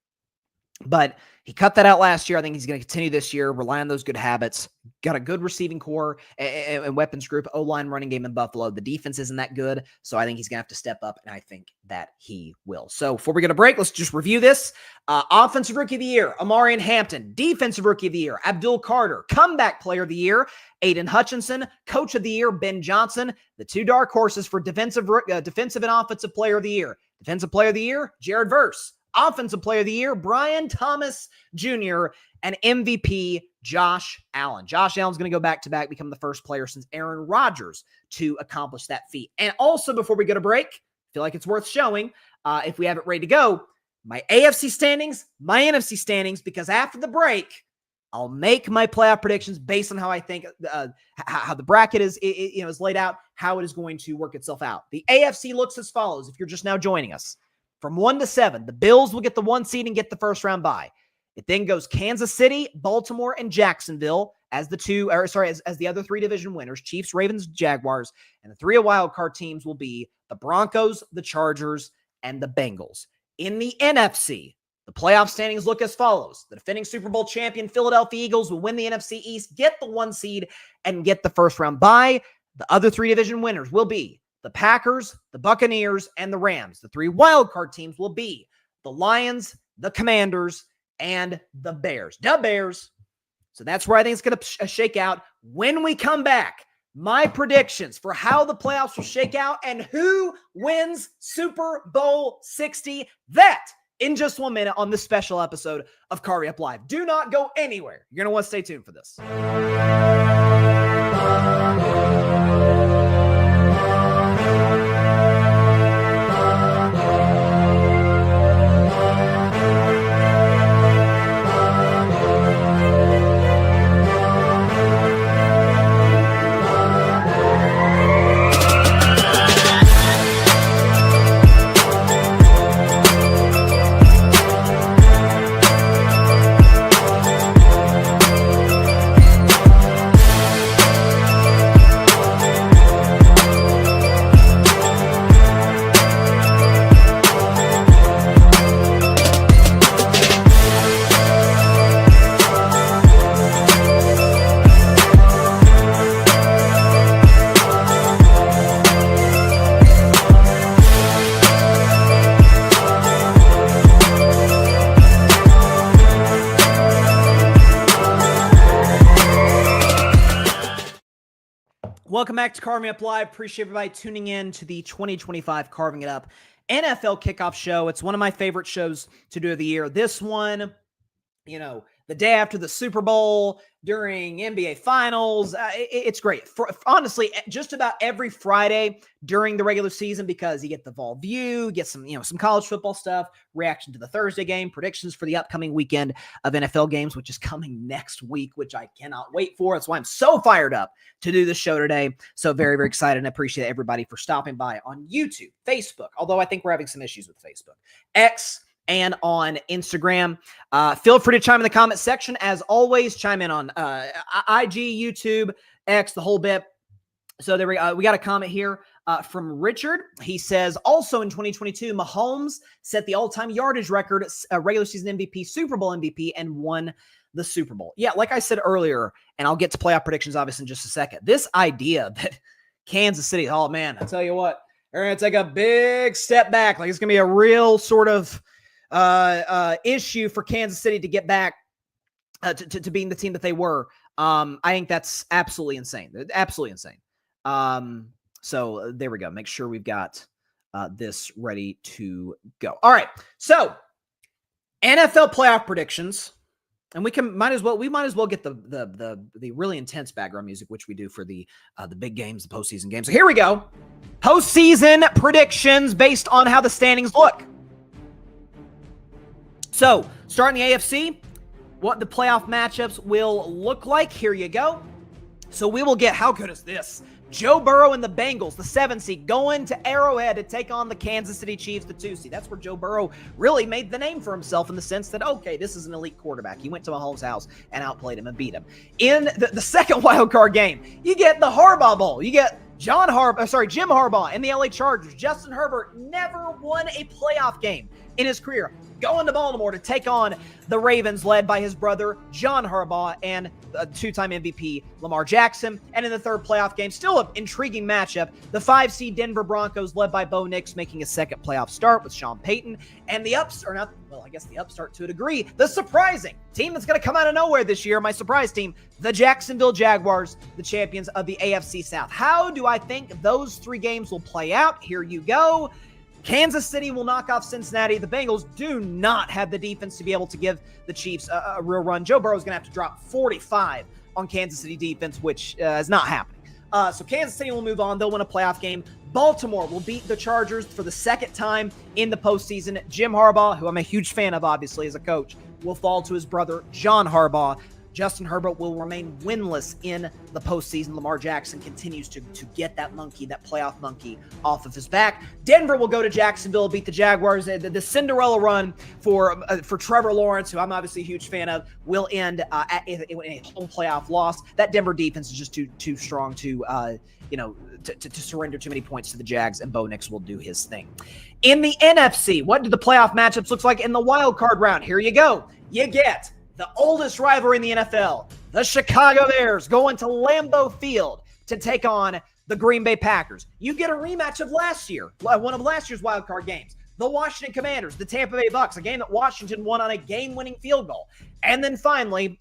But he cut that out last year. I think he's going to continue this year, rely on those good habits. Got a good receiving core and weapons group, O-line, running game in Buffalo. The defense isn't that good, so I think he's going to have to step up, and I think that he will. So before we get a break, let's just review this. Offensive Rookie of the Year, Amarian Hampton. Defensive Rookie of the Year, Abdul Carter. Comeback Player of the Year, Aiden Hutchinson. Coach of the Year, Ben Johnson. The 2 dark horses for defensive and offensive Player of the Year. Defensive Player of the Year, Jared Verse. Offensive Player of the Year, Brian Thomas Jr., and MVP, Josh Allen. Josh Allen's going to go back-to-back, become the first player since Aaron Rodgers to accomplish that feat. And also, before we go to break, I feel like it's worth showing, if we have it ready to go, my AFC standings, my NFC standings, because after the break, I'll make my playoff predictions based on how I think how the bracket is laid out, how it is going to work itself out. The AFC looks as follows, if you're just now joining us. From 1 to 7, the Bills will get the 1 seed and get the first round bye. It then goes Kansas City, Baltimore, and Jacksonville as the other 3 division winners, Chiefs, Ravens, Jaguars, and the 3 wild card teams will be the Broncos, the Chargers, and the Bengals. In the NFC, the playoff standings look as follows. The defending Super Bowl champion Philadelphia Eagles will win the NFC East, get the 1 seed, and get the first round bye. The other 3 division winners will be the Packers, the Buccaneers, and the Rams. The 3 wildcard teams will be the Lions, the Commanders, and the Bears. The Bears. So that's where I think it's going to shake out. When we come back, my predictions for how the playoffs will shake out and who wins Super Bowl 60. That in just 1 minute on this special episode of Carving Up Live. Do not go anywhere. You're going to want to stay tuned for this. Welcome back to Carving Up Live. Appreciate everybody tuning in to the 2025 Carving It Up NFL Kickoff Show. It's one of my favorite shows to do of the year. This one, the day after the Super Bowl, during NBA Finals, it's great. Honestly, just about every Friday during the regular season, because you get the Vol View, get some college football stuff, reaction to the Thursday game, predictions for the upcoming weekend of NFL games, which is coming next week, which I cannot wait for. That's why I'm so fired up to do this show today. So very, very excited, and I appreciate everybody for stopping by on YouTube, Facebook, although I think we're having some issues with Facebook, X, and on Instagram. Feel free to chime in the comment section. As always, chime in on IG, YouTube, X, the whole bit. So there we got a comment here from Richard. He says, also in 2022, Mahomes set the all-time yardage record, regular season MVP, Super Bowl MVP, and won the Super Bowl. Yeah, like I said earlier, and I'll get to playoff predictions obviously in just a second, this idea that Kansas City, oh man, I tell you what, they're going to take a big step back. Like it's going to be a real sort of issue for Kansas City to get back to being the team that they were. I think that's absolutely insane. Absolutely insane. So there we go. Make sure we've got this ready to go. All right. So NFL playoff predictions, and we might as well get the really intense background music, which we do for the big games, the postseason games. So here we go. Postseason predictions based on how the standings look. So, starting the AFC, what the playoff matchups will look like. Here you go. So we will get, how good is this? Joe Burrow and the Bengals, the 7 seed, going to Arrowhead to take on the Kansas City Chiefs, the 2 seed. That's where Joe Burrow really made the name for himself in the sense that, okay, this is an elite quarterback. He went to Mahomes' house and outplayed him and beat him. In the second wild card game, you get the Harbaugh Bowl. You get Jim Harbaugh and the LA Chargers. Justin Herbert never won a playoff game in his career, going to Baltimore to take on the Ravens, led by his brother, John Harbaugh, and a 2-time MVP, Lamar Jackson. And in the third playoff game, still an intriguing matchup, the 5 seed Denver Broncos, led by Bo Nix, making a second playoff start with Sean Payton. And the upstart to a degree, the surprising team that's going to come out of nowhere this year, my surprise team, the Jacksonville Jaguars, the champions of the AFC South. How do I think those 3 games will play out? Here you go. Kansas City will knock off Cincinnati. The Bengals do not have the defense to be able to give the Chiefs a real run. Joe Burrow is going to have to drop 45 on Kansas City defense, which is not happening. So Kansas City will move on. They'll win a playoff game. Baltimore will beat the Chargers for the second time in the postseason. Jim Harbaugh, who I'm a huge fan of, obviously, as a coach, will fall to his brother, John Harbaugh. Justin Herbert will remain winless in the postseason. Lamar Jackson continues to get that playoff monkey off of his back. Denver will go to Jacksonville, beat the Jaguars. The Cinderella run for Trevor Lawrence, who I'm obviously a huge fan of, will end in a home playoff loss. That Denver defense is just too strong to surrender too many points to the Jags, and Bo Nix will do his thing. In the NFC, what do the playoff matchups look like in the wild card round? Here you go. You get the oldest rivalry in the NFL, the Chicago Bears, going to Lambeau Field to take on the Green Bay Packers. You get a rematch of last year, one of last year's wild card games. The Washington Commanders, the Tampa Bay Bucks, a game that Washington won on a game-winning field goal. And then finally,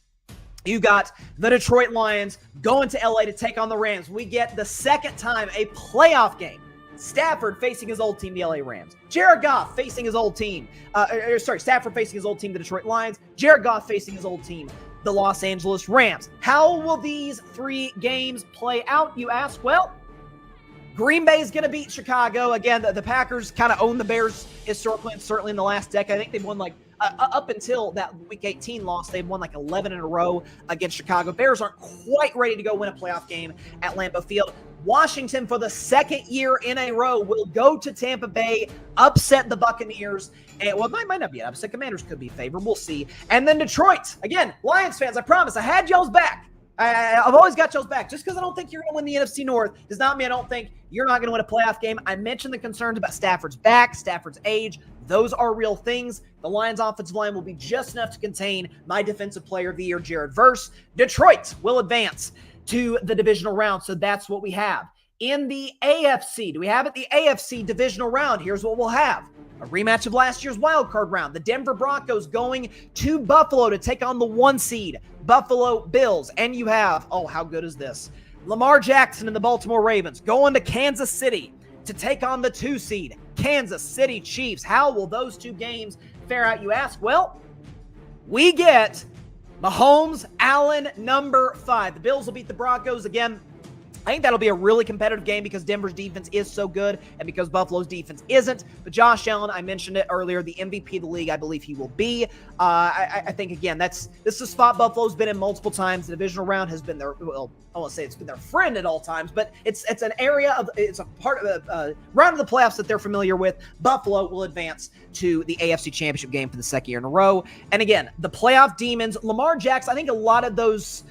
you got the Detroit Lions going to LA to take on the Rams. We get the second time a playoff game. Stafford facing his old team, the LA Rams. Jared Goff facing his old team. Stafford facing his old team, the Detroit Lions. Jared Goff facing his old team, the Los Angeles Rams. How will these 3 games play out, you ask? Well, Green Bay is going to beat Chicago. Again, the Packers kind of own the Bears historically, and certainly in the last decade. I think they've won up until that Week 18 loss, they've won 11 in a row against Chicago. Bears aren't quite ready to go win a playoff game at Lambeau Field. Washington, for the second year in a row, will go to Tampa Bay, upset the Buccaneers. And, well, it might not be an upset. Commanders could be favored. We'll see. And then Detroit. Again, Lions fans, I promise, I had y'all's back. I've always got y'all's back. Just because I don't think you're going to win the NFC North does not mean I don't think you're not going to win a playoff game. I mentioned the concerns about Stafford's back, Stafford's age. Those are real things. The Lions' offensive line will be just enough to contain my Defensive Player of the Year, Jared Verse. Detroit will advance to the divisional round, so that's what we have. In the AFC, do we have it? The AFC divisional round, here's what we'll have. A rematch of last year's wild card round. The Denver Broncos going to Buffalo to take on the 1 seed, Buffalo Bills. And you have, oh, how good is this? Lamar Jackson and the Baltimore Ravens going to Kansas City to take on the 2 seed, Kansas City Chiefs. How will those 2 games fare out, you ask? Well, we get Mahomes, Allen, number 5. The Bills will beat the Broncos again. I think that'll be a really competitive game because Denver's defense is so good and because Buffalo's defense isn't. But Josh Allen, I mentioned it earlier, the MVP of the league, I believe he will be. I think, again, this is a spot Buffalo's been in multiple times. The divisional round has been their, well, I won't say it's been their friend at all times, but it's an area of, it's a part of the round of the playoffs that they're familiar with. Buffalo will advance to the AFC Championship game for the second year in a row. And again, the playoff demons, Lamar Jackson, I think a lot of those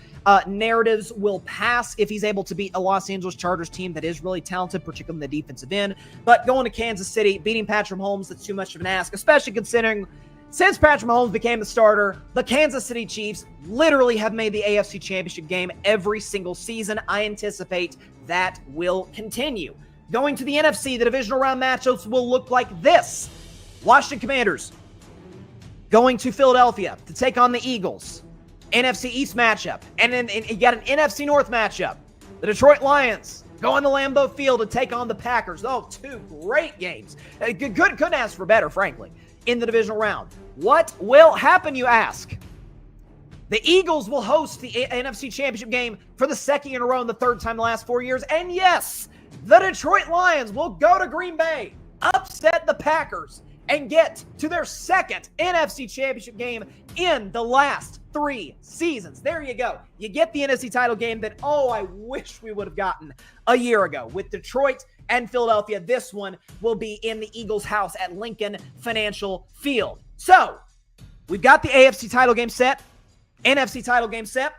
narratives will pass if he's able to beat a Los Angeles Chargers team that is really talented, particularly in the defensive end. But going to Kansas City, beating Patrick Mahomes, that's too much of an ask, especially considering since Patrick Mahomes became the starter, the Kansas City Chiefs literally have made the AFC Championship game every single season. I anticipate that will continue. Going to the NFC, the divisional round matchups will look like this. Washington Commanders going to Philadelphia to take on the Eagles. NFC East matchup. And then you got an NFC North matchup. The Detroit Lions going to Lambeau Field to take on the Packers. Oh, 2 great games. Couldn't ask for better, frankly, in the divisional round. What will happen, you ask? The Eagles will host the NFC Championship game for the second year in a row and the third time in the last 4 years. And yes, the Detroit Lions will go to Green Bay, upset the Packers, and get to their second NFC Championship game in the last 3 seasons. There you go. You get the NFC title game that, oh, I wish we would have gotten a year ago. With Detroit and Philadelphia, this one will be in the Eagles' house at Lincoln Financial Field. So, we've got the AFC title game set, NFC title game set.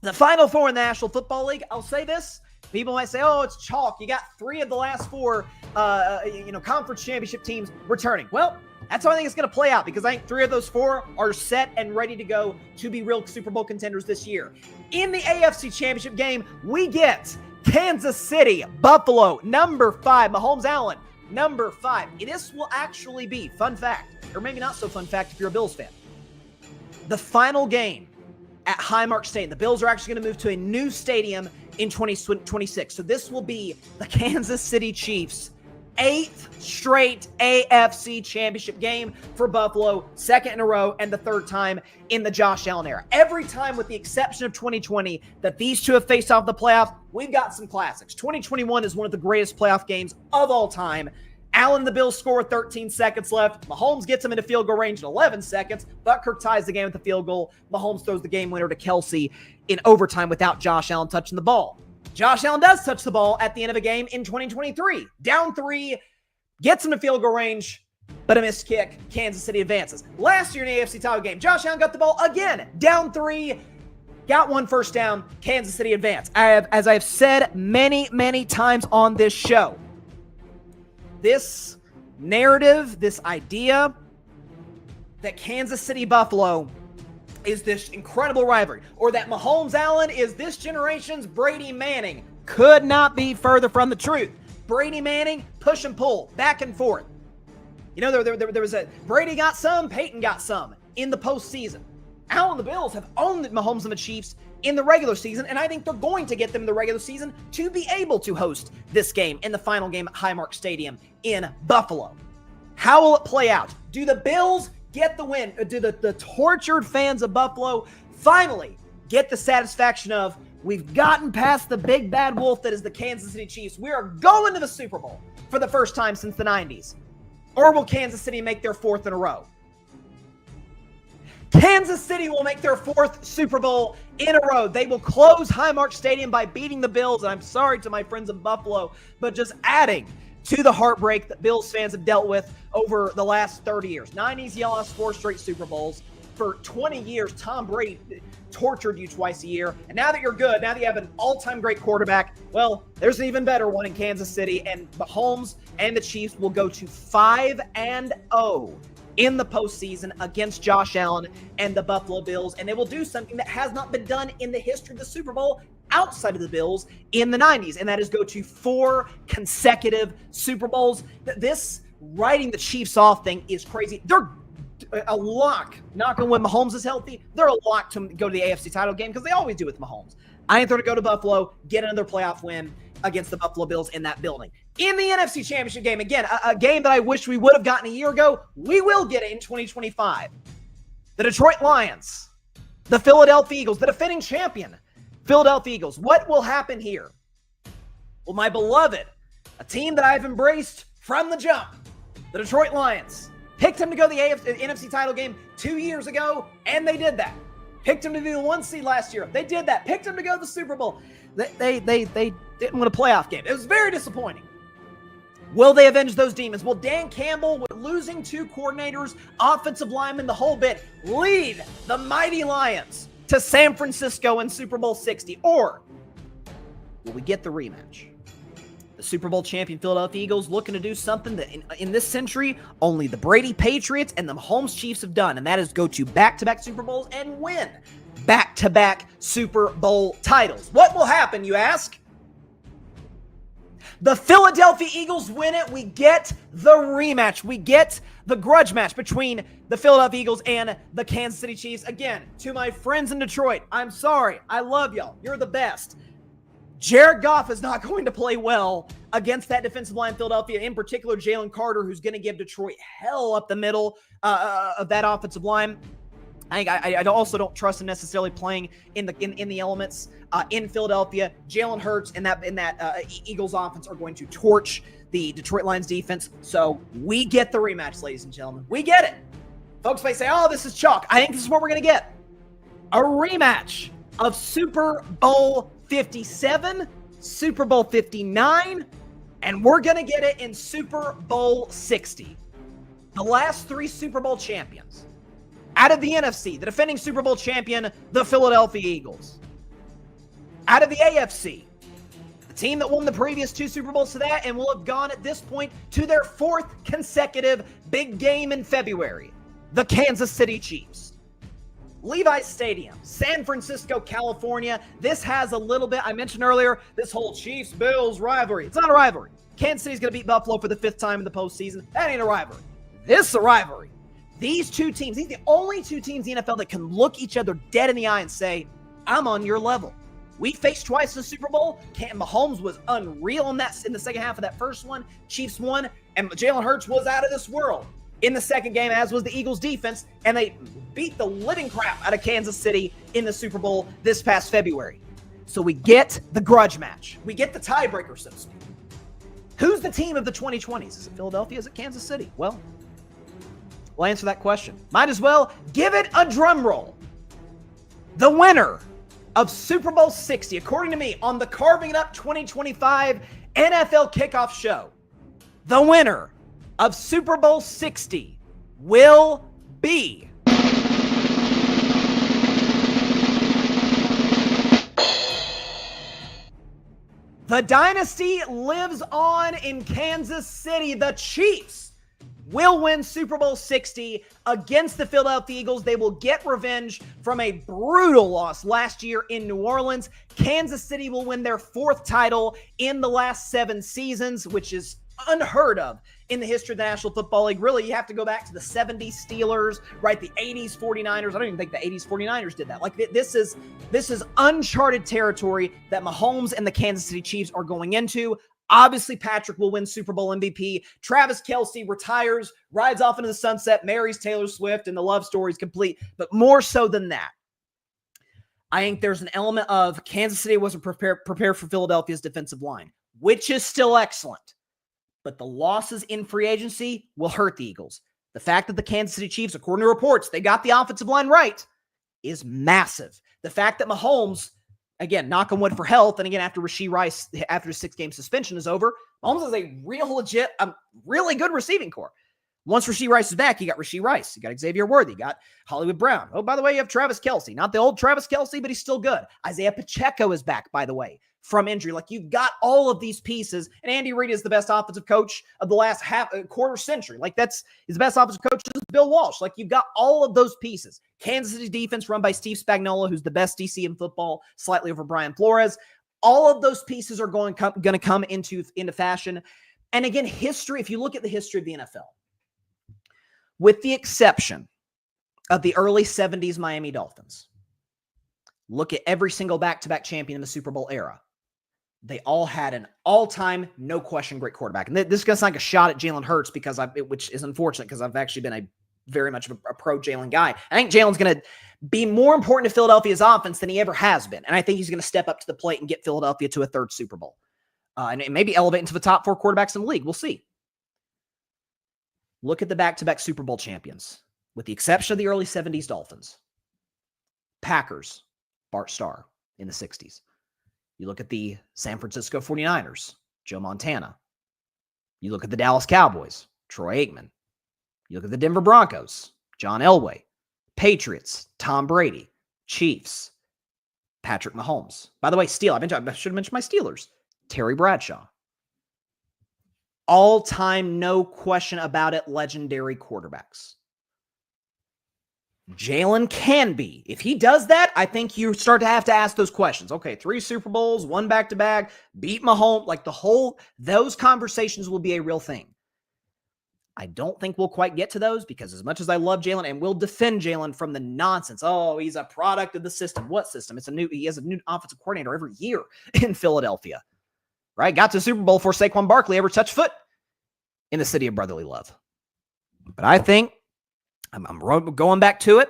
The Final Four in the National Football League, I'll say this. People might say, oh, it's chalk. You got 3 of the last 4 conference championship teams returning. Well, that's how I think it's going to play out because I think 3 of those 4 are set and ready to go to be real Super Bowl contenders this year. In the AFC Championship game, we get Kansas City, Buffalo, number 5, Mahomes Allen, number 5. This will actually be, fun fact, or maybe not so fun fact if you're a Bills fan, the final game at Highmark Stadium. The Bills are actually going to move to a new stadium in 2026. So this will be the Kansas City Chiefs' 8th straight AFC Championship game for Buffalo, 2nd in a row, and the 3rd time in the Josh Allen era. Every time, with the exception of 2020, that these 2 have faced off the playoffs, we've got some classics. 2021 is one of the greatest playoff games of all time. Allen and the Bills score with 13 seconds left. Mahomes gets them into field goal range in 11 seconds. Butker ties the game with the field goal. Mahomes throws the game winner to Kelsey in overtime without Josh Allen touching the ball. Josh Allen does touch the ball at the end of a game in 2023. Down 3, gets him to field goal range, but a missed kick. Kansas City advances. Last year in the AFC title game, Josh Allen got the ball again. Down 3, got 1 first down. Kansas City advanced. As I have said many, many times on this show, this narrative, this idea that Kansas City Buffalo is this incredible rivalry, or that Mahomes Allen is this generation's Brady Manning. Could not be further from the truth. Brady Manning, push and pull, back and forth. You know, there was a Brady got some, Peyton got some in the postseason. Allen and the Bills have owned Mahomes and the Chiefs in the regular season, and I think they're going to get them in the regular season to be able to host this game in the final game at Highmark Stadium in Buffalo. How will it play out? Do the Bills get the win? Do the tortured fans of Buffalo finally get the satisfaction of, we've gotten past the big bad wolf that is the Kansas City Chiefs. We are going to the Super Bowl for the first time since the 90s. Or will Kansas City make their fourth in a row? Kansas City will make their fourth Super Bowl in a row. They will close Highmark Stadium by beating the Bills. And I'm sorry to my friends in Buffalo, but just adding to the heartbreak that Bills fans have dealt with over the last 30 years. 90s, you lost 4 straight Super Bowls. For 20 years, Tom Brady tortured you twice a year. And now that you're good, now that you have an all-time great quarterback, well, there's an even better one in Kansas City. And Mahomes and the Chiefs will go to 5-0 in the postseason against Josh Allen and the Buffalo Bills. And they will do something that has not been done in the history of the Super Bowl outside of the Bills in the 90s. And that is go to 4 consecutive Super Bowls. This writing the Chiefs off thing is crazy. They're a lock. Not going to win. Mahomes is healthy. They're a lock to go to the AFC title game because they always do with Mahomes. I think they're going to go to Buffalo, get another playoff win against the Buffalo Bills in that building. In the NFC Championship game, again, a game that I wish we would have gotten a year ago, we will get it in 2025. The Detroit Lions, the Philadelphia Eagles, the defending champion, Philadelphia Eagles. What will happen here? Well, my beloved, a team that I've embraced from the jump, the Detroit Lions, picked them to go to the NFC title game 2 years ago, and they did that. Picked them to be the 1 seed last year. They did that. Picked them to go to the Super Bowl. They didn't win a playoff game. It was very disappointing. Will they avenge those demons? Will Dan Campbell, with losing 2 coordinators, offensive linemen, the whole bit, lead the mighty Lions to San Francisco in Super Bowl 60? Or will we get the rematch? The Super Bowl champion Philadelphia Eagles looking to do something that in this century only the Brady Patriots and the Mahomes Chiefs have done, and that is go to back-to-back Super Bowls and win back-to-back Super Bowl titles. What will happen, you ask? The Philadelphia Eagles win it. We get the rematch. We get the grudge match between the Philadelphia Eagles and the Kansas City Chiefs. Again, to my friends in Detroit, I'm sorry. I love y'all. You're the best. Jared Goff is not going to play well against that defensive line in Philadelphia, in particular Jalen Carter, who's going to give Detroit hell up the middle of that offensive line. I also don't trust him necessarily playing in the elements in Philadelphia. Jalen Hurts and that Eagles offense are going to torch the Detroit Lions defense. So we get the rematch, ladies and gentlemen. We get it. Folks may say, oh, this is chalk. I think this is what we're going to get. A rematch of Super Bowl 57, Super Bowl 59, and we're going to get it in Super Bowl 60. The last 3 Super Bowl champions. Out of the NFC, the defending Super Bowl champion, the Philadelphia Eagles. Out of the AFC, the team that won the previous 2 Super Bowls to that and will have gone at this point to their 4th consecutive big game in February, the Kansas City Chiefs. Levi's Stadium, San Francisco, California. This has a little bit, I mentioned earlier, this whole Chiefs-Bills rivalry. It's not a rivalry. Kansas City's going to beat Buffalo for the 5th time in the postseason. That ain't a rivalry. This is a rivalry. These 2 teams, these are the only 2 teams in the NFL that can look each other dead in the eye and say, I'm on your level. We faced twice in the Super Bowl. Mahomes was unreal in the second half of that first one. Chiefs won, and Jalen Hurts was out of this world in the second game, as was the Eagles defense, and they beat the living crap out of Kansas City in the Super Bowl this past February. So we get the grudge match. We get the tiebreaker, so to speak. Who's the team of the 2020s? Is it Philadelphia? Is it Kansas City? Well, we'll answer that question. Might as well give it a drum roll. The winner of Super Bowl 60, according to me, on the Carving It Up 2025 NFL Kickoff Show, the winner of Super Bowl 60 will be the dynasty lives on in Kansas City. The Chiefs will win Super Bowl 60 against the Philadelphia Eagles. They will get revenge from a brutal loss last year in New Orleans. Kansas City will win their 4th title in the last 7 seasons, which is unheard of in the history of the National Football League. Really, you have to go back to the 70s Steelers, right? The 80s 49ers. I don't even think the 80s 49ers did that. Like, this is uncharted territory that Mahomes and the Kansas City Chiefs are going into. Obviously, Patrick will win Super Bowl MVP. Travis Kelce retires, rides off into the sunset, marries Taylor Swift, and the love story is complete. But more so than that, I think there's an element of Kansas City wasn't prepared for Philadelphia's defensive line, which is still excellent. But the losses in free agency will hurt the Eagles. The fact that the Kansas City Chiefs, according to reports, they got the offensive line right is massive. The fact that Mahomes, again, knock on wood for health, and again, after Rashee Rice, after his 6-game suspension is over, Mahomes is a real legit, really good receiving core. Once Rashee Rice is back, you got Rashee Rice, you got Xavier Worthy, you got Hollywood Brown. Oh, by the way, you have Travis Kelce. Not the old Travis Kelce, but he's still good. Isaiah Pacheco is back, by the way, from injury. Like, you've got all of these pieces, and Andy Reid is the best offensive coach of the last quarter century. Like, that's his best offensive coach is Bill Walsh. Like, you've got all of those pieces. Kansas City's defense run by Steve Spagnuolo, who's the best DC in football, slightly over Brian Flores. All of those pieces are going to come into fashion. And again, history, if you look at the history of the NFL, with the exception of the early 70s Miami Dolphins, look at every single back-to-back champion in the Super Bowl era. They all had an all-time, no question, great quarterback. And this is going to sound like a shot at Jalen Hurts, which is unfortunate because I've actually been very much of a pro Jalen guy. I think Jalen's going to be more important to Philadelphia's offense than he ever has been. And I think he's going to step up to the plate and get Philadelphia to a 3rd Super Bowl. And maybe elevate into the top 4 quarterbacks in the league. We'll see. Look at the back-to-back Super Bowl champions, with the exception of the early 70s Dolphins. Packers, Bart Starr in the 60s. You look at the San Francisco 49ers, Joe Montana. You look at the Dallas Cowboys, Troy Aikman. You look at the Denver Broncos, John Elway. Patriots, Tom Brady. Chiefs, Patrick Mahomes. By the way, I should have mentioned my Steelers, Terry Bradshaw. All-time, no question about it, legendary quarterbacks. Jalen can be. If he does that, I think you start to have to ask those questions. Okay, 3 Super Bowls, 1 back-to-back, beat Mahomes. Like, those conversations will be a real thing. I don't think we'll quite get to those because as much as I love Jalen and will defend Jalen from the nonsense, oh, he's a product of the system. What system? He has a new offensive coordinator every year in Philadelphia. Right? Got to the Super Bowl before Saquon Barkley ever touched foot in the city of brotherly love. But I think, I'm going back to it,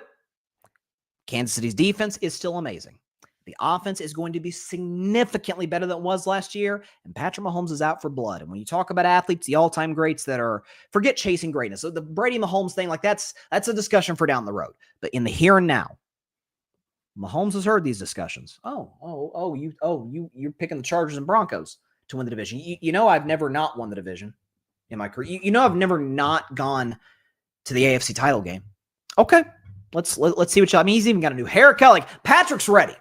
Kansas City's defense is still amazing. The offense is going to be significantly better than it was last year, and Patrick Mahomes is out for blood. And when you talk about athletes, the all-time greats forget chasing greatness. So the Brady Mahomes thing, like that's a discussion for down the road. But in the here and now, Mahomes has heard these discussions. You're picking the Chargers and Broncos to win the division. You know, I've never not won the division in my career. You know, I've never not gone to the AFC title game. Okay, let's see what I mean. He's even got a new haircut. Like, Patrick's ready.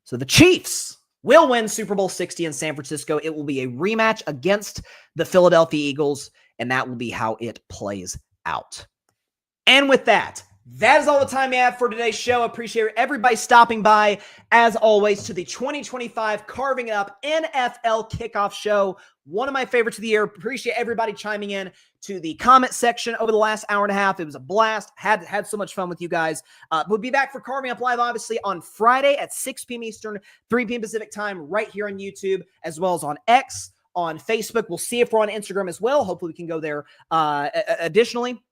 So the Chiefs will win Super Bowl 60 in San Francisco. It will be a rematch against the Philadelphia Eagles, and that will be how it plays out. And with that is all the time we have for today's show. Appreciate everybody stopping by, as always, to the 2025 Carving It Up NFL Kickoff Show. One of my favorites of the year. Appreciate everybody chiming in to the comment section over the last hour and a half. It was a blast. Had so much fun with you guys. We'll be back for Carving Up Live, obviously, on Friday at 6 p.m. Eastern, 3 p.m. Pacific time, right here on YouTube, as well as on X, on Facebook. We'll see if we're on Instagram as well. Hopefully we can go there. Additionally,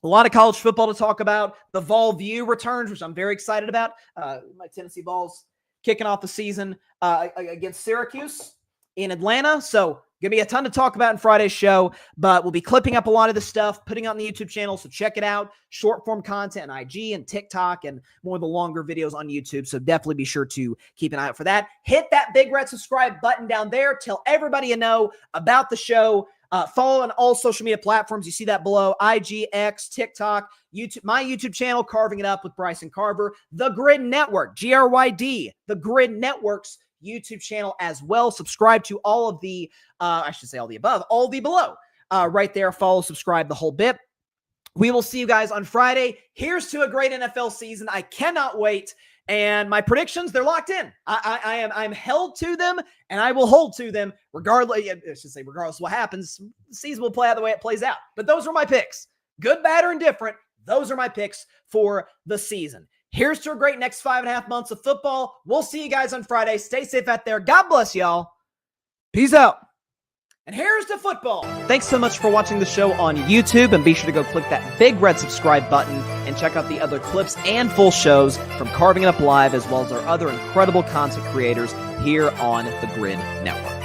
a lot of college football to talk about. The Vol View returns, which I'm very excited about. My Tennessee Vols kicking off the season against Syracuse in Atlanta. So going to be a ton to talk about in Friday's show, but we'll be clipping up a lot of the stuff, putting it on the YouTube channel. So check it out. Short form content on IG and TikTok and more of the longer videos on YouTube. So definitely be sure to keep an eye out for that. Hit that big red subscribe button down there. Tell everybody you know about the show. Follow on all social media platforms. You see that below: IG, X, TikTok, YouTube, my YouTube channel, Carving It Up with Bryson Carver, The Grid Network, GRYD, The Grid Network's YouTube channel as well. Subscribe to all of the, all the above, all the below. right there. Follow, subscribe, the whole bit. We will see you guys on Friday. Here's to a great NFL season. I cannot wait. And my predictions, they're locked in. I'm held to them, and I will hold to them regardless. I should say, regardless of what happens, the season will play out the way it plays out. But those are my picks. Good, bad, or indifferent. Those are my picks for the season. Here's to a great next 5.5 months of football. We'll see you guys on Friday. Stay safe out there. God bless y'all. Peace out. And here's to football. Thanks so much for watching the show on YouTube, and be sure to go click that big red subscribe button and check out the other clips and full shows from Carving It Up Live, as well as our other incredible content creators here on the Grid Network.